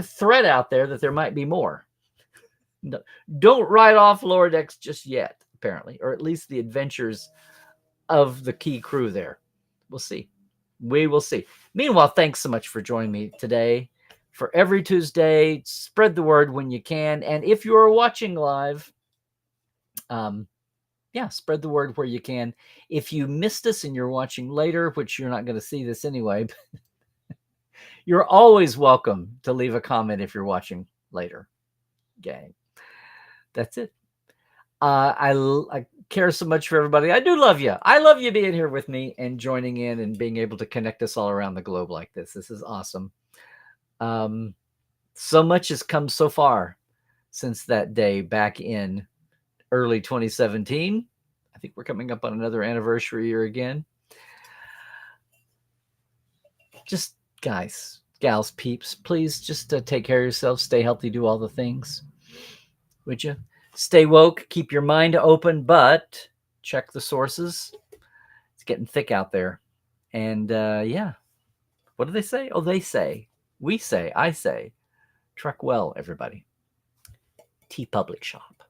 threat out there that there might be more. No, don't write off Lower Decks just yet, apparently, or at least the adventures of the key crew there. We'll see. We will see. Meanwhile, thanks so much for joining me today. For every Tuesday, spread the word when you can. And if you are watching live, spread the word where you can. If you missed us and you're watching later, which you're not going to see this anyway, you're always welcome to leave a comment if you're watching later. Gang. That's it. I care so much for everybody. I do love you. I love you being here with me and joining in and being able to connect us all around the globe like this. This is awesome. So much has come so far since that day back in early 2017. I think we're coming up on another anniversary year again. Just guys, gals, peeps, please just take care of yourselves, stay healthy, do all the things. Would you? Stay woke, keep your mind open, but check the sources. It's getting thick out there. And what do they say? Oh, they say, we say, I say, Trek well, everybody. T Public Shop.